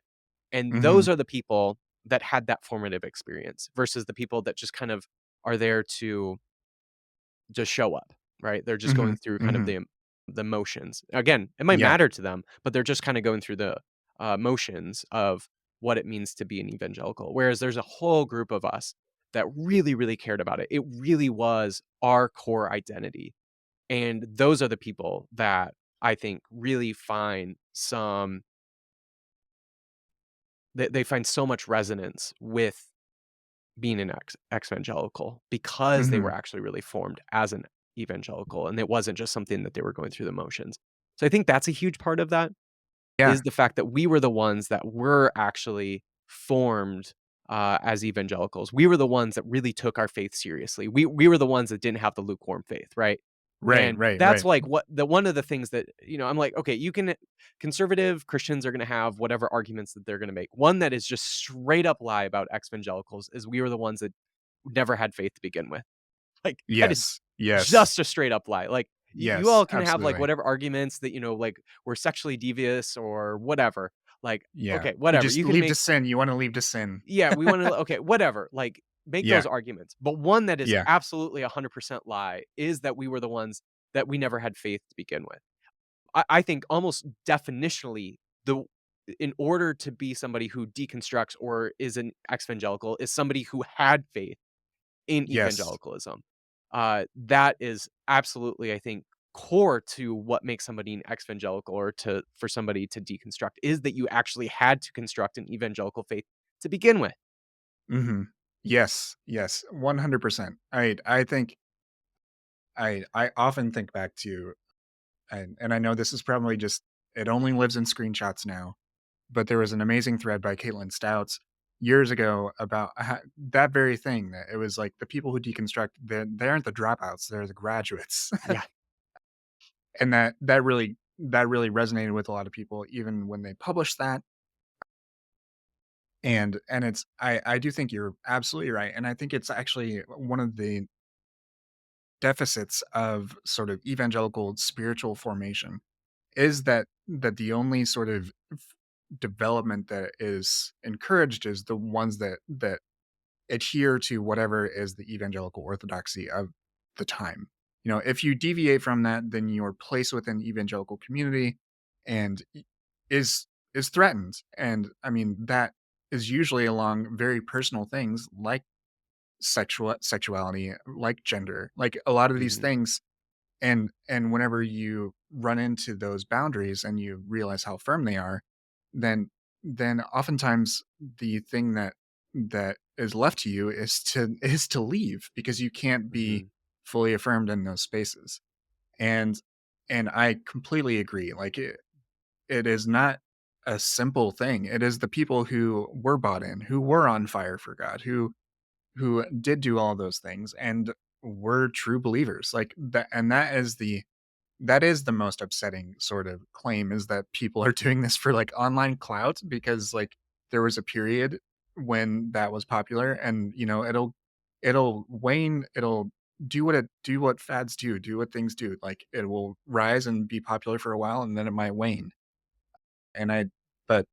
Speaker 1: And those
Speaker 2: Mhm.
Speaker 1: are the people that had that formative experience versus the people that just kind of are there to just show up, right? They're just going
Speaker 2: Mhm.
Speaker 1: through kind of
Speaker 2: Mhm.
Speaker 1: the motions. Again, it might
Speaker 2: Yeah.
Speaker 1: matter to them, but they're just kinda going through the, motions of what it means to be an evangelical, whereas there's a whole group of us that really, really cared about it. It really was our core identity, and those are the people that I think really find they find so much resonance with being an exvangelical because they were
Speaker 2: Mhm.
Speaker 1: actually really formed as an evangelical, and it wasn't just something that they were going through the motions. So I think that's a huge part of that,
Speaker 2: Yeah.
Speaker 1: is the fact that we were the ones that were actually formed, as evangelicals. We were the ones that really took our faith seriously. We were the ones that didn't have the lukewarm faith, right?
Speaker 2: Right,
Speaker 1: And
Speaker 2: right,
Speaker 1: that's
Speaker 2: right.
Speaker 1: like what the one of the things that, I'm like, okay, conservative Christians are gonna have whatever arguments that they're gonna make. One that is just straight up lie about evangelicals is we were the ones that never had faith to begin with. Like, that is
Speaker 2: Yes. Yes.
Speaker 1: just a straight up lie. Like, you
Speaker 2: Yes,
Speaker 1: all can have, like,
Speaker 2: absolutely.
Speaker 1: whatever arguments that, like, we're sexually devious or whatever. Like,
Speaker 2: Yeah.
Speaker 1: okay,
Speaker 2: You
Speaker 1: whatever.
Speaker 2: just
Speaker 1: You can
Speaker 2: leave to
Speaker 1: make
Speaker 2: sin, you wanna leave to sin.
Speaker 1: yeah, we wanna okay, whatever. Like, make those
Speaker 2: Yeah.
Speaker 1: arguments. But one that is
Speaker 2: Yeah.
Speaker 1: absolutely 100% lie is that we were the ones that we never had faith to begin with. I think almost definitionally, the in order to be somebody who deconstructs or is an exvangelical is somebody who had faith in
Speaker 2: Yes.
Speaker 1: evangelicalism. That is absolutely, I think, core to what makes somebody an exvangelical or for somebody to deconstruct is that you actually had to construct an evangelical faith to begin with.
Speaker 2: Mhm. Yes, yes, 100%. I think I often think back to, and I know this is probably just, it only lives in screenshots now, but there was an amazing thread by Caitlin Stouts years ago about that very thing, that it was like the people who deconstruct, they aren't the dropouts, they're the graduates.
Speaker 1: Yeah.
Speaker 2: And that really resonated with a lot of people even when they published that. And it's, I do think you're absolutely right, and I think it's actually one of the deficits of sort of evangelical spiritual formation is that the only sort of development that is encouraged is the ones that adhere to whatever is the evangelical orthodoxy of the time. If you deviate from that, then your place within the evangelical community and is is threatened. And I mean, that is usually along very personal things like sexuality, like gender, like a lot of these
Speaker 1: Mhm.
Speaker 2: things. And whenever you run into those boundaries and you realize how firm they are, then oftentimes the thing that is left to you is to leave, because you can't be
Speaker 1: Mhm.
Speaker 2: fully affirmed in those spaces. And and I completely agree. Like, it is not a simple thing. It is the people who were bought in, who were on fire for God, who did do all those things. And were true believers. Like that, and that is the most upsetting sort of claim, is that people are doing this for like online clout, because like there was a period when that was popular, and it'll wane, it'll do what fads do what things do. Like it will rise and be popular for a while, and then it might wane. And I but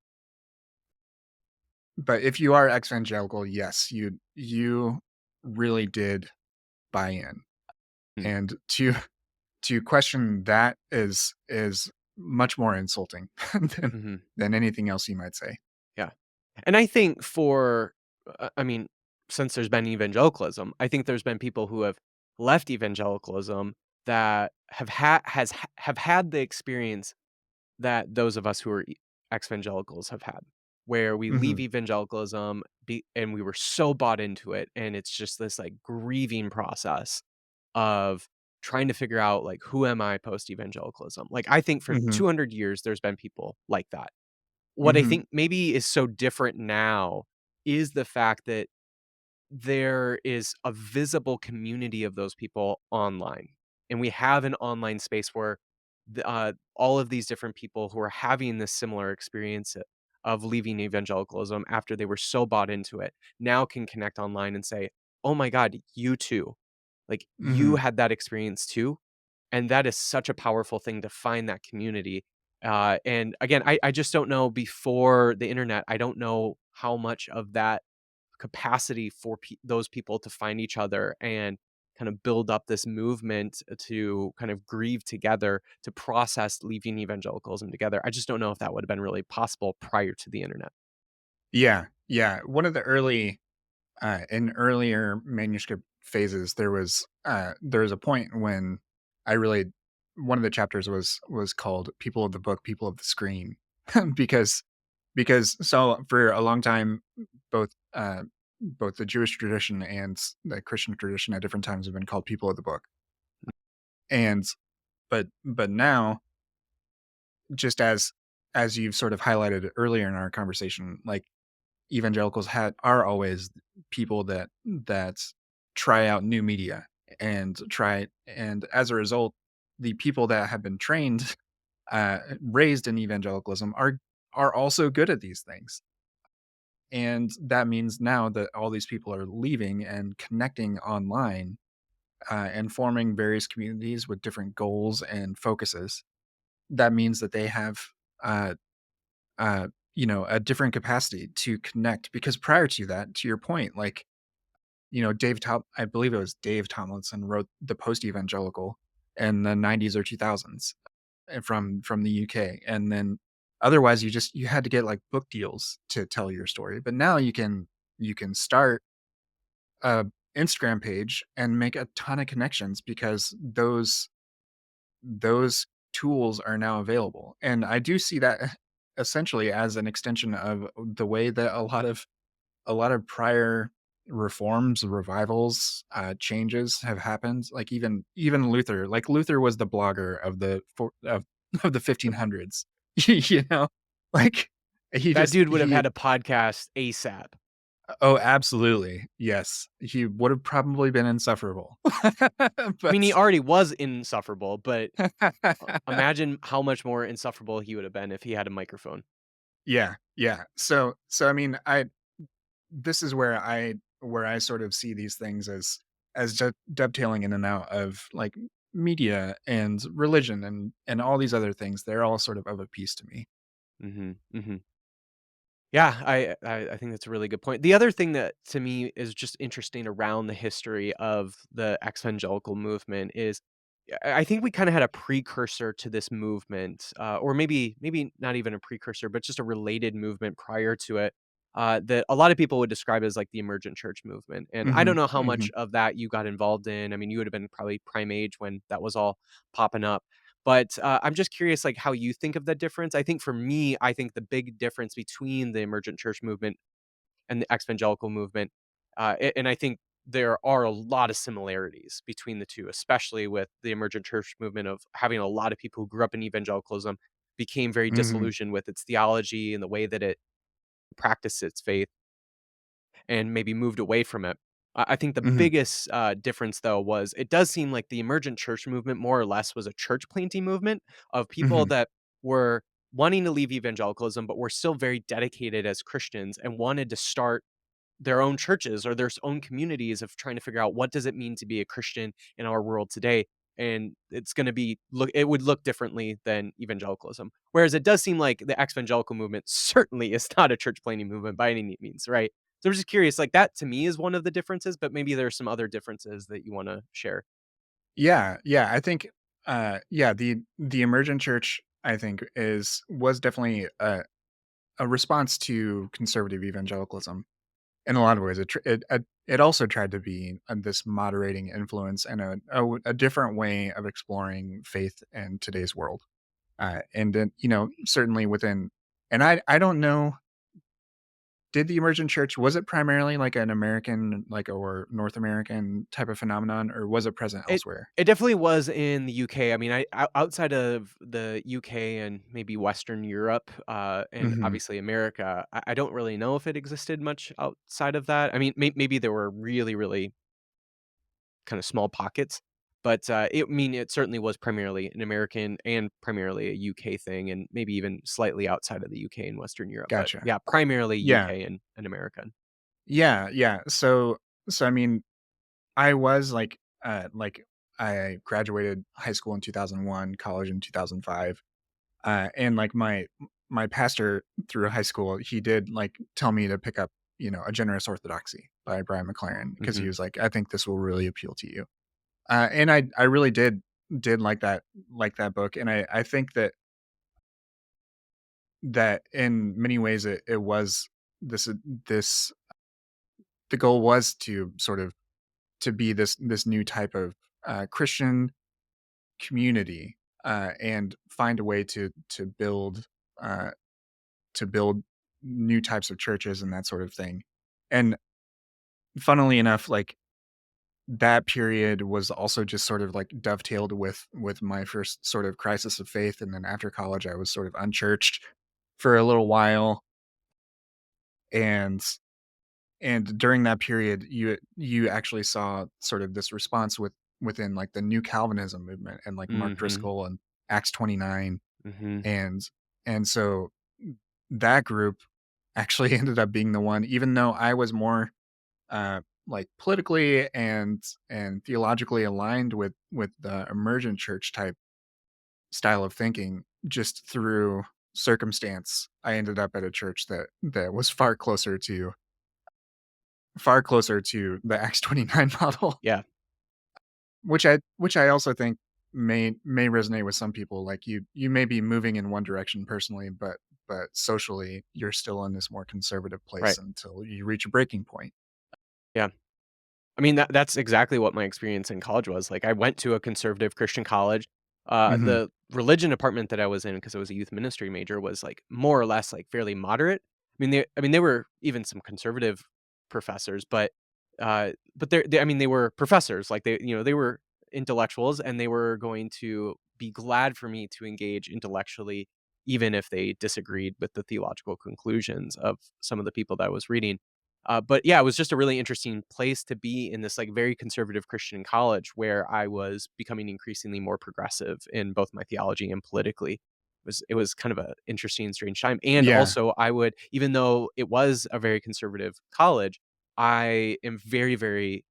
Speaker 2: but if you are evangelical, yes, you really did buy in.
Speaker 1: Mm,
Speaker 2: And to question that is much more insulting than
Speaker 1: mhm,
Speaker 2: anything else you might say.
Speaker 1: yeah. And I think I mean, since there's been evangelicalism, I think there's been people who have left evangelicalism that have had the experience that those of us who are ex-evangelicals have had, where we leave
Speaker 2: Mhm,
Speaker 1: evangelicalism and we were so bought into it, and it's just this, like, grieving process of trying to figure out, like, who am I post-evangelicalism? Like, I think for
Speaker 2: mhm,
Speaker 1: 200 years, there's been people like that. What I
Speaker 2: mhm,
Speaker 1: think maybe is so different now is the fact that there is a visible community of those people online, and we have an online space where all of these different people who are having this similar experience of leaving evangelicalism after they were so bought into it now can connect online and say, "Oh my god, you too. Like, you
Speaker 2: mhm.
Speaker 1: had that experience too." And that is such a powerful thing to find that community. And again, I just don't know before the internet, I don't know how much of that capacity for those people to find each other and kind of build up this movement to kind of grieve together, to process leaving evangelicalism together. I just don't know if that would have been really possible prior to the internet.
Speaker 2: Yeah, yeah. One of the in earlier manuscript phases, there was a point when I really one of the chapters was called "People of the Book, People of the Screen," because so for a long time, both both the Jewish tradition and the Christian tradition at different times have been called people of the book. And but now, just as you've sort of highlighted earlier in our conversation, like evangelicals had are always people that try out new media and try, and as a result, the people that have been trained, raised in evangelicalism, are also good at these things. And that means now that all these people are leaving and connecting online, and forming various communities with different goals and focuses. That means that they have, uh, a different capacity to connect. Because prior to that, to your point, like, I believe it was Dave Tomlinson wrote the Post Evangelical in the 90s or 2000s, from the UK. And then otherwise you had to get like book deals to tell your story. But now you can start a Instagram page and make a ton of connections, because those tools are now available. And I do see that essentially as an extension of the way that a lot of prior reforms, revivals, changes have happened. Like even Luther, like Luther was the blogger of the 1500s. you know, like he
Speaker 1: That
Speaker 2: just
Speaker 1: dude would have
Speaker 2: he
Speaker 1: had a podcast ASAP.
Speaker 2: oh, absolutely. Yes. He would have probably been insufferable.
Speaker 1: I mean, he
Speaker 2: But
Speaker 1: already was insufferable, but imagine how much more insufferable he would have been if he had a microphone.
Speaker 2: yeah, yeah. So I mean, I this is where I sort of see these things as dovetailing in and out of like media and religion and all these other things. They're all sort of a piece to me.
Speaker 1: Mhm, mhm. Yeah, I think that's a really good point. The other thing that to me is just interesting around the history of the exvangelical movement is I think we kinda had a precursor to this movement, or maybe not even a precursor, but just a related movement prior to it, that a lot of people would describe as like the Emergent Church movement, and I don't
Speaker 2: Mhm,
Speaker 1: know how much
Speaker 2: mhm,
Speaker 1: of that you got involved in. I mean, you would have been probably prime age when that was all popping up. But, I'm just curious, like, how you think of that difference. I think for me, I think the big difference between the Emergent Church movement and the Exvangelical movement, and I think there are a lot of similarities between the 2, especially with the Emergent Church movement of having a lot of people who grew up in evangelicalism, became very
Speaker 2: mhm,
Speaker 1: disillusioned with its theology and the way that it practiced its faith, and maybe moved away from it. I think the
Speaker 2: Mhm,
Speaker 1: biggest, difference, though, was it does seem like the Emergent Church movement more or less was a church planting movement of people
Speaker 2: mhm.
Speaker 1: that were wanting to leave evangelicalism, but were still very dedicated as Christians and wanted to start their own churches or their own communities of trying to figure out what does it mean to be a Christian in our world today. And it's going to be it would look differently than evangelicalism. Whereas it does seem like the exvangelical movement certainly is not a church planting movement by any means, right? So I'm just curious, like that to me is one of the differences, but maybe there's some other differences that you want to share.
Speaker 2: Yeah, yeah, I think, yeah, the emergent church, I think, was definitely a response to conservative evangelicalism in a lot of ways. It also tried to be, this moderating influence and a different way of exploring faith in today's world. And then, certainly within, and I don't know, did the emergent church, was it primarily like an American, like, or North American type of phenomenon, or was it present
Speaker 1: It
Speaker 2: elsewhere?
Speaker 1: it definitely was in the UK. I mean, outside of the UK and maybe Western Europe, and
Speaker 2: Mhm.
Speaker 1: obviously America, I don't really know if it existed much outside of that. I mean, maybe there were really, really kind of small pockets, but it certainly was primarily an American and primarily a UK thing, and maybe even slightly outside of the UK and Western Europe. But
Speaker 2: Gotcha.
Speaker 1: yeah, primarily
Speaker 2: Yeah.
Speaker 1: UK and American.
Speaker 2: Yeah, yeah. So, I mean, I was like, I graduated high school in 2001, college in 2005. And like my pastor through high school, he did like tell me to pick up, A Generous Orthodoxy by Brian McLaren, because he
Speaker 1: Hmm.
Speaker 2: was like, I think this will really appeal to you. And I really did like that book. And I think that in many ways it was this this the goal was to sort of to be this new type of Christian community, and find a way uh, to build new types of churches and that sort of thing. And funnily enough, like, that period was also just sort of like dovetailed with my first sort of crisis of faith. And then after college, I was sort of unchurched for a little while. And during that period, you actually saw sort of this response within like the new Calvinism movement and like Mark
Speaker 1: Hmm.
Speaker 2: Driscoll and Acts 29.
Speaker 1: Hmm.
Speaker 2: And so that group actually ended up being the one, even though I was more like politically and theologically aligned with the emergent church type style of thinking. Just through circumstance, I ended up at a church that was far closer to the Acts 29 model,
Speaker 1: Yeah.
Speaker 2: which I also think may resonate with some people. Like, you may be moving in one direction personally, but socially you're still in this more conservative place
Speaker 1: Right.
Speaker 2: until you reach a breaking point.
Speaker 1: Yeah. I mean, that's exactly what my experience in college was. Like, I went to a conservative Christian college.
Speaker 2: Hmm.
Speaker 1: The religion department that I was in, because I was a youth ministry major, was like more or less like fairly moderate. I mean, there were even some conservative professors, but I mean, they were professors. Like they were intellectuals, and they were going to be glad for me to engage intellectually, even if they disagreed with the theological conclusions of some of the people that I was reading. But yeah, it was just a really interesting place to be in this like very conservative Christian college where I was becoming increasingly more progressive in both my theology and politically. It was kind of a interesting and strange time. And
Speaker 2: Yeah.
Speaker 1: also I would, even though it was a very conservative college, I am very, very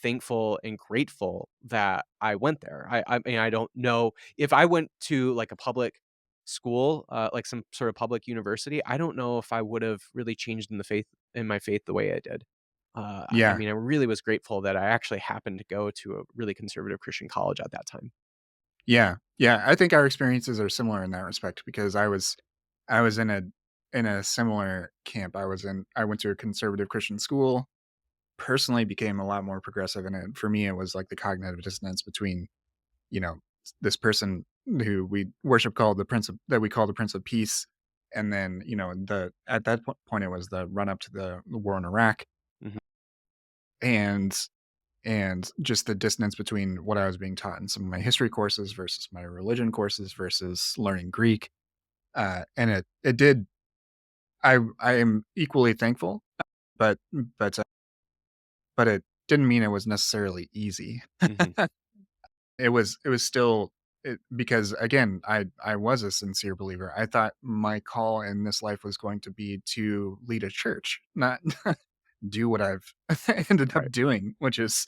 Speaker 1: thankful and grateful that I went there. I mean, I don't know if I went to like a public school, like some sort of public university, I don't know if I would have really changed in my faith the way I did. I
Speaker 2: Yeah.
Speaker 1: mean, I really was grateful that I actually happened to go to a really conservative Christian college at that time.
Speaker 2: Yeah. Yeah, I think our experiences are similar in that respect, because I was in a similar camp. I went to a conservative Christian school, personally became a lot more progressive, and for me, it was like the cognitive dissonance between, you know, this person who we worship called the Prince of that we call the Prince of Peace, and then, the at that point, it was the run up to the war in Iraq,
Speaker 1: Mhm.
Speaker 2: and just the dissonance between what I was being taught in some of my history courses versus my religion courses versus learning Greek. And it did. I am equally thankful, but but uh, but didn't mean it was necessarily easy.
Speaker 1: Mhm.
Speaker 2: It was still because again, I was a sincere believer. I thought my call in this life was going to be to lead a church, not do what I've ended up
Speaker 1: Right.
Speaker 2: doing, which is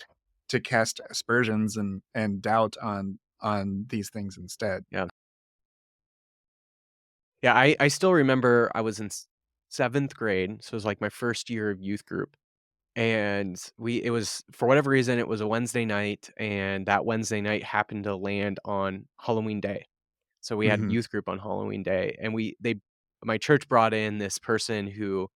Speaker 2: to cast aspersions and doubt on these things instead.
Speaker 1: Yeah. Yeah, I still remember I was in 7th grade, so it was, like, my first year of youth group, and we it was for whatever reason, it was a Wednesday night, and that Wednesday night happened to land on Halloween Day. So we had
Speaker 2: Mhm.
Speaker 1: youth group on Halloween Day, and we they my church brought in this person who,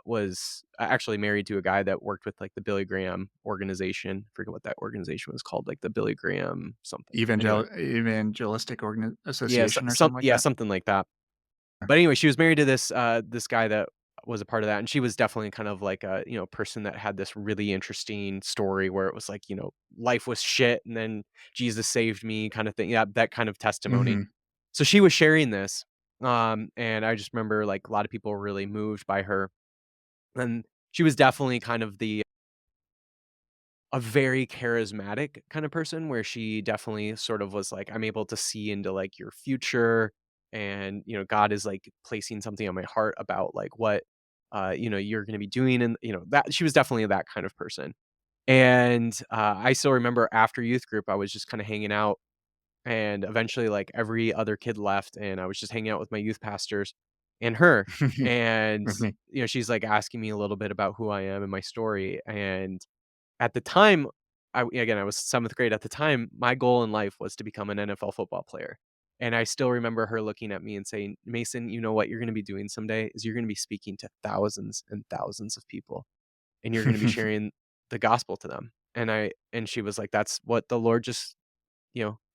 Speaker 1: was actually married to a guy that worked with, like, the Billy Graham organization. Forget what that organization was called, like, the Billy Graham something. Anyway.
Speaker 2: Evangelistic
Speaker 1: Yeah,
Speaker 2: association or something like that?
Speaker 1: something like that. But anyway, she was married to this guy that was a part of that, and she was definitely kind of like a, person that had this really interesting story where it was like, life was shit and then Jesus saved me kind of thing. Yeah, that kind of testimony.
Speaker 2: Mhm.
Speaker 1: So she was sharing this, and I just remember, like, a lot of people were really moved by her, and she was definitely kind of a very charismatic kind of person where she definitely sort of was like, "I'm able to see into, like, your future, and, God is, like, placing something on my heart about, like, what, you're gonna be doing," and, that she was definitely that kind of person. And, I still remember after youth group, I was just kinda hanging out, and eventually, like, every other kid left, and I was just hanging out with my youth pastors and her, and,
Speaker 2: Mhm.
Speaker 1: she's, like, asking me a little bit about who I am and my story, and at the time, I was 7th grade. At the time, my goal in life was to become an NFL football player, and I still remember her looking at me and saying, "Mason, you know what you're gonna be doing someday is you're gonna be speaking to thousands and thousands of people, and you're gonna be sharing the gospel to them." And she was like, "That's what the Lord just,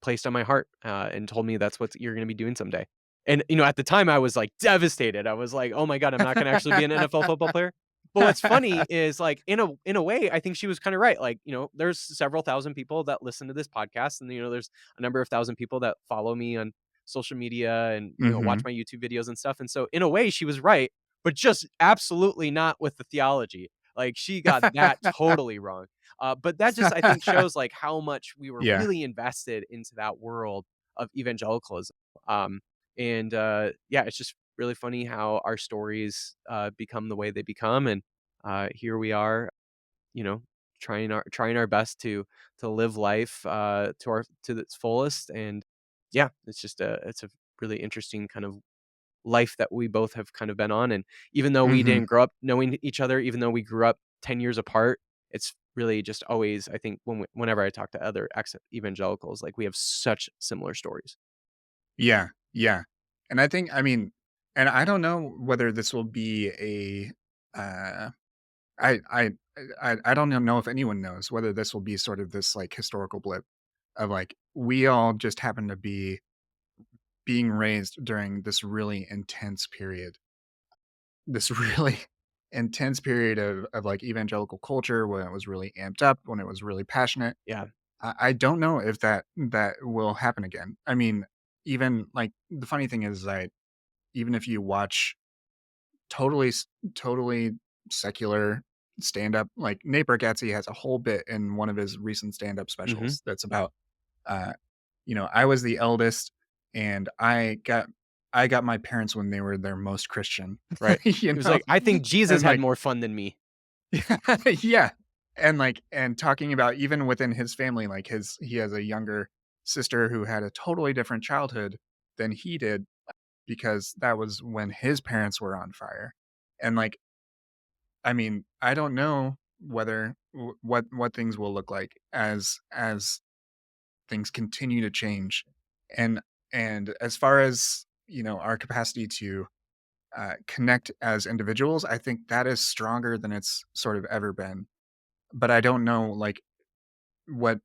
Speaker 1: placed on my heart, and told me that's what you're gonna be doing someday." And, at the time, I was, like, devastated. I was like, "Oh my god, I'm not gonna actually be an NFL football player." But what's funny is, like, in a way, I think she was kinda right. Like, there's several thousand people that listen to this podcast, and, there's a number of thousand people that follow me on social media and, watch
Speaker 2: Mhm.
Speaker 1: my YouTube videos and stuff, and so, in a way, she was right, but just absolutely not with the theology. Like, she got that totally wrong. But that just, I think, shows, like, how much we were
Speaker 2: Yeah.
Speaker 1: really invested into that world of evangelicalism. Um, and, yeah, it's just really funny how our stories, become the way they become, and, here we are, you know, trying our best to live life, to its fullest, and, yeah, it's a really interesting kind of life that we both have kind of been on, and even though we
Speaker 2: Mhm.
Speaker 1: didn't grow up knowing each other, even though we grew up 10 years apart, it's really just always, I think, whenever I talk to other ex-evangelicals, like, we have such similar stories.
Speaker 2: Yeah, yeah. And I mean, and I don't know whether this will be uh, I I I don't know if anyone knows whether this will be sort of this, like, historical blip of, like, we all just happen to be being raised during this really intense period. This really intense period of, like, evangelical culture when it was really amped up, when it was really passionate.
Speaker 1: Yeah.
Speaker 2: I don't know if that will happen again. I mean, even, like, the funny thing is that even if you watch totally totally secular stand-up, like, Nate Bargatze has a whole bit in one of his recent stand-up
Speaker 1: Mhm.
Speaker 2: specials that's about, uh, I was the eldest, and I got my parents when they were their most Christian,
Speaker 1: Right.
Speaker 2: you
Speaker 1: He was
Speaker 2: know?
Speaker 1: like, "I think Jesus
Speaker 2: And,
Speaker 1: had
Speaker 2: like
Speaker 1: more fun than me."
Speaker 2: yeah, and, like and talking about even within his family, like, he has a younger sister who had a totally different childhood than he did because that was when his parents were on fire, and, like, I mean, I don't know whether what things will look like as things continue to change, and as far as, our capacity to, connect as individuals, I think that is stronger than it's sort of ever been, but I don't know, like, what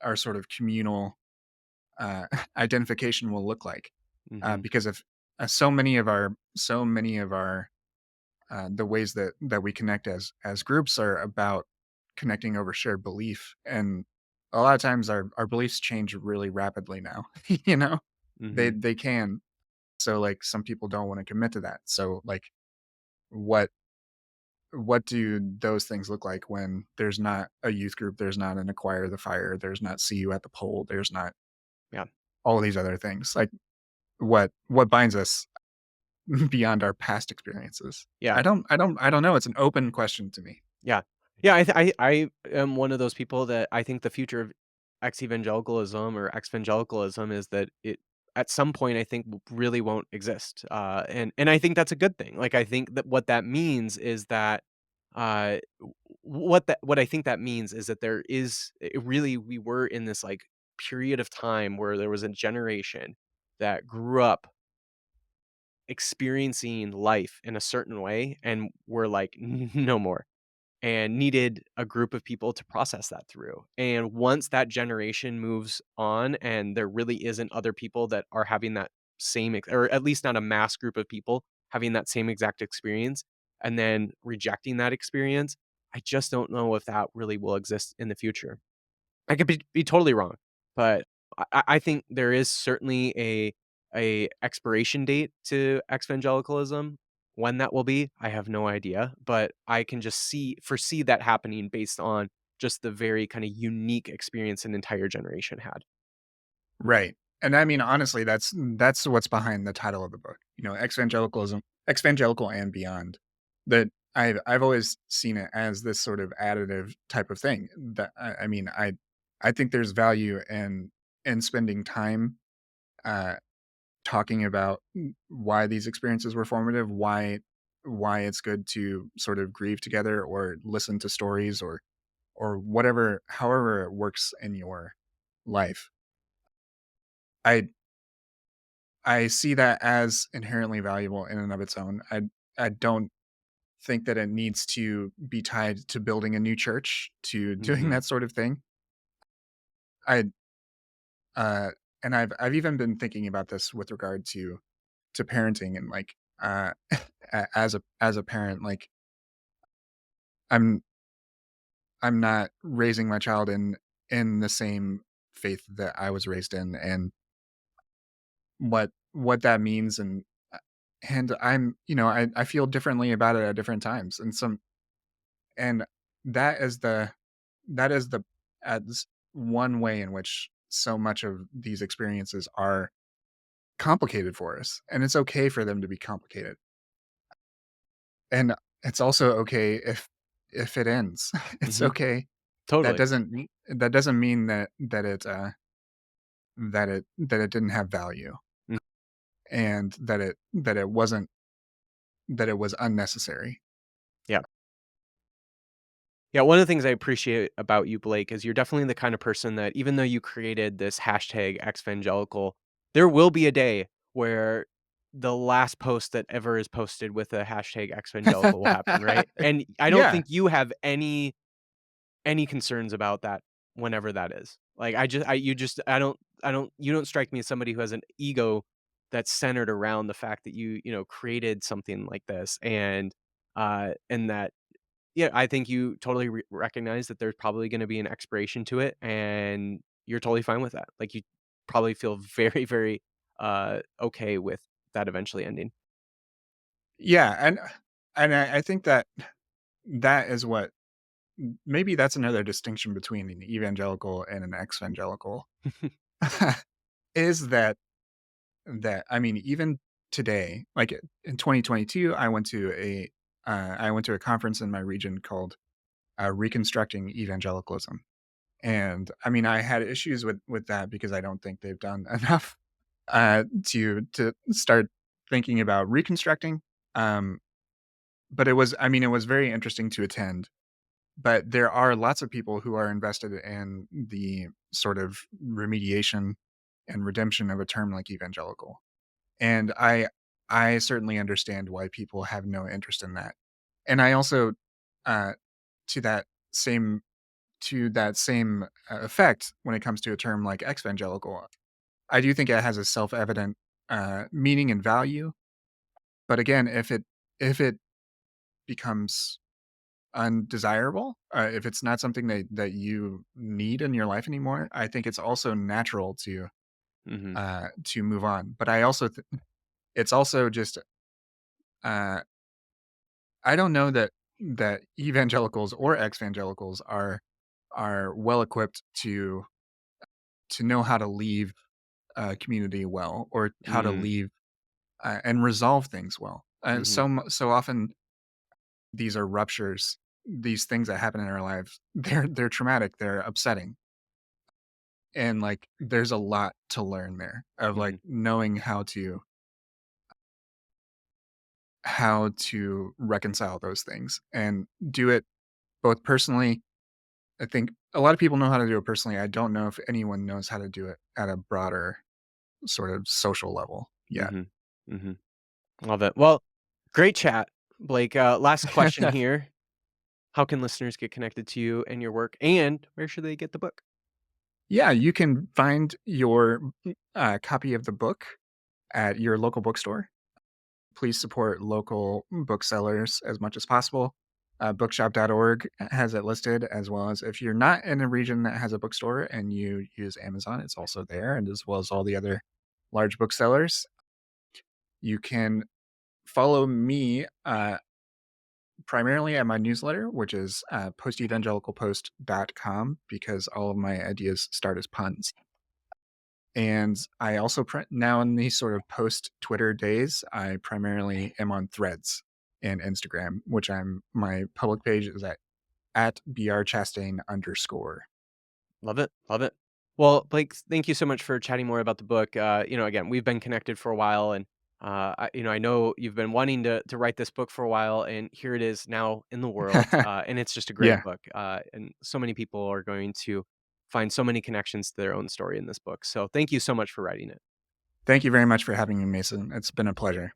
Speaker 2: our sort of communal, identification will look like,
Speaker 1: Mhm.
Speaker 2: because of, so many of our the ways that we connect as groups are about connecting over shared belief, and a lot of times our beliefs change really rapidly now. you know they
Speaker 1: Mhm.
Speaker 2: they can, so, like, some people don't want to commit to that, so, like, what what do those things look like when there's not a youth group, there's not an Acquire the Fire, there's not See You at the Pole, there's not
Speaker 1: Yeah.
Speaker 2: all of these other things? Like, what binds us beyond our past experiences?
Speaker 1: Yeah.
Speaker 2: I don't know. It's an open question to me.
Speaker 1: Yeah. Yeah, I am one of those people that I think the future of ex-evangelicalism or exvangelicalism is that it at some point I think really won't exist. And I think that's a good thing. Like I think that what that means is that what I think that means is that there is really we were in this like period of time where there was a generation that grew up experiencing life in a certain way and were like no more and needed a group of people to process that through. And once that generation moves on and there really isn't other people that are having that or at least not a mass group of people having that same exact experience and then rejecting that experience, I just don't know if that really will exist in the future. I could be totally wrong, but I think there is certainly a expiration date to evangelicalism. When that will be, I have no idea, but I can just foresee that happening based on just the very kind of unique experience an entire generation had.
Speaker 2: Right. And I mean, honestly, that's what's behind the title of the book. Ex-evangelicalism, exvangelical and beyond. That I've always seen it as this sort of additive type of thing. That I mean, I think there's value in spending time uh, talking about why these experiences were formative, why it's good to sort of grieve together or listen to stories or whatever, however it works in your life. I I see that as inherently valuable in and of its own. I don't think that it needs to be tied to building a new church, to doing
Speaker 1: Mhm.
Speaker 2: that sort of thing. I uh and I've even been thinking about this with regard to parenting and like as a parent, like I'm I'm not raising my child in the same faith that I was raised in, and what that means, and I feel differently about it at different times, and that is the that is the as one way in which so much of these experiences are complicated for us, and it's okay for them to be complicated, and it's also okay if it ends. It's
Speaker 1: Mhm.
Speaker 2: okay. That
Speaker 1: Totally.
Speaker 2: doesn't mean that it didn't have value,
Speaker 1: Mm.
Speaker 2: and that it was unnecessary.
Speaker 1: Yeah. Yeah, one of the things I appreciate about you, Blake, is you're definitely the kind of person that even though you created this hashtag exvangelical, there will be a day where the last post that ever is posted with a hashtag exvangelical will happen, right? And I don't
Speaker 2: Yeah.
Speaker 1: think you have any concerns about that whenever that is. Like I don't you don't strike me as somebody who has an ego that's centered around the fact that you created something like this and that yeah, I think you totally recognize that there's probably gonna be an expiration to it, and you're totally fine with that. Like, you probably feel very, very, okay with that eventually ending.
Speaker 2: Yeah, and I think that that is what maybe that's another distinction between an evangelical and an ex-evangelical, is that I mean, even today, like, in 2022, I went to a conference in my region called, Reconstructing Evangelicalism, and, I mean, I had issues with that because I don't think they've done enough, to start thinking about reconstructing, um, but it was very interesting to attend. But there are lots of people who are invested in the sort of remediation and redemption of a term like evangelical. And I certainly understand why people have no interest in that. And I also uh to that same effect when it comes to a term like exvangelical, I do think it has a self-evident meaning and value. But again, if it becomes undesirable, if it's not something that you need in your life anymore, I think it's also natural
Speaker 1: Mhm.
Speaker 2: to move on. But I also it's also just I don't know that. that evangelicals or ex-evangelicals are well equipped to know how to leave a community well, or how to
Speaker 1: Mm,
Speaker 2: leave and resolve things well.
Speaker 1: mhm,
Speaker 2: So often these are ruptures, these things that happen in our lives. They're traumatic, they're upsetting, and like there's a lot to learn there of like
Speaker 1: mhm,
Speaker 2: knowing how to reconcile those things and do it both personally. I think a lot of people know how to do it personally. I don't know if anyone knows how to do it at a broader sort of social level yet.
Speaker 1: mhm, mhm. Love it. Well, great chat, Blake. Last question here. How can listeners get connected to you and your work, and where should they get the book?
Speaker 2: Yeah, you can find your copy of the book at your local bookstore. Please support local booksellers as much as possible. Bookshop.org has it listed, as well as if you're not in a region that has a bookstore and you use Amazon, it's also there, and as well as all the other large booksellers. You can follow me primarily at my newsletter, which is postevangelicalpost.com, because all of my ideas start as puns. And I also now in these sort of post Twitter days, I primarily am on Threads and Instagram, which my public page is at brchastain underscore.
Speaker 1: Love it. Love it. Well, Blake, thank you so much for chatting more about the book. Again, we've been connected for a while, and I know you've been wanting to write this book for a while, and here it is now in the world, and it's just a great
Speaker 2: Yeah.
Speaker 1: book. And so many people are going to find so many connections to their own story in this book. So, thank you so much for writing it.
Speaker 2: Thank you very much for having me, Mason. It's been a pleasure.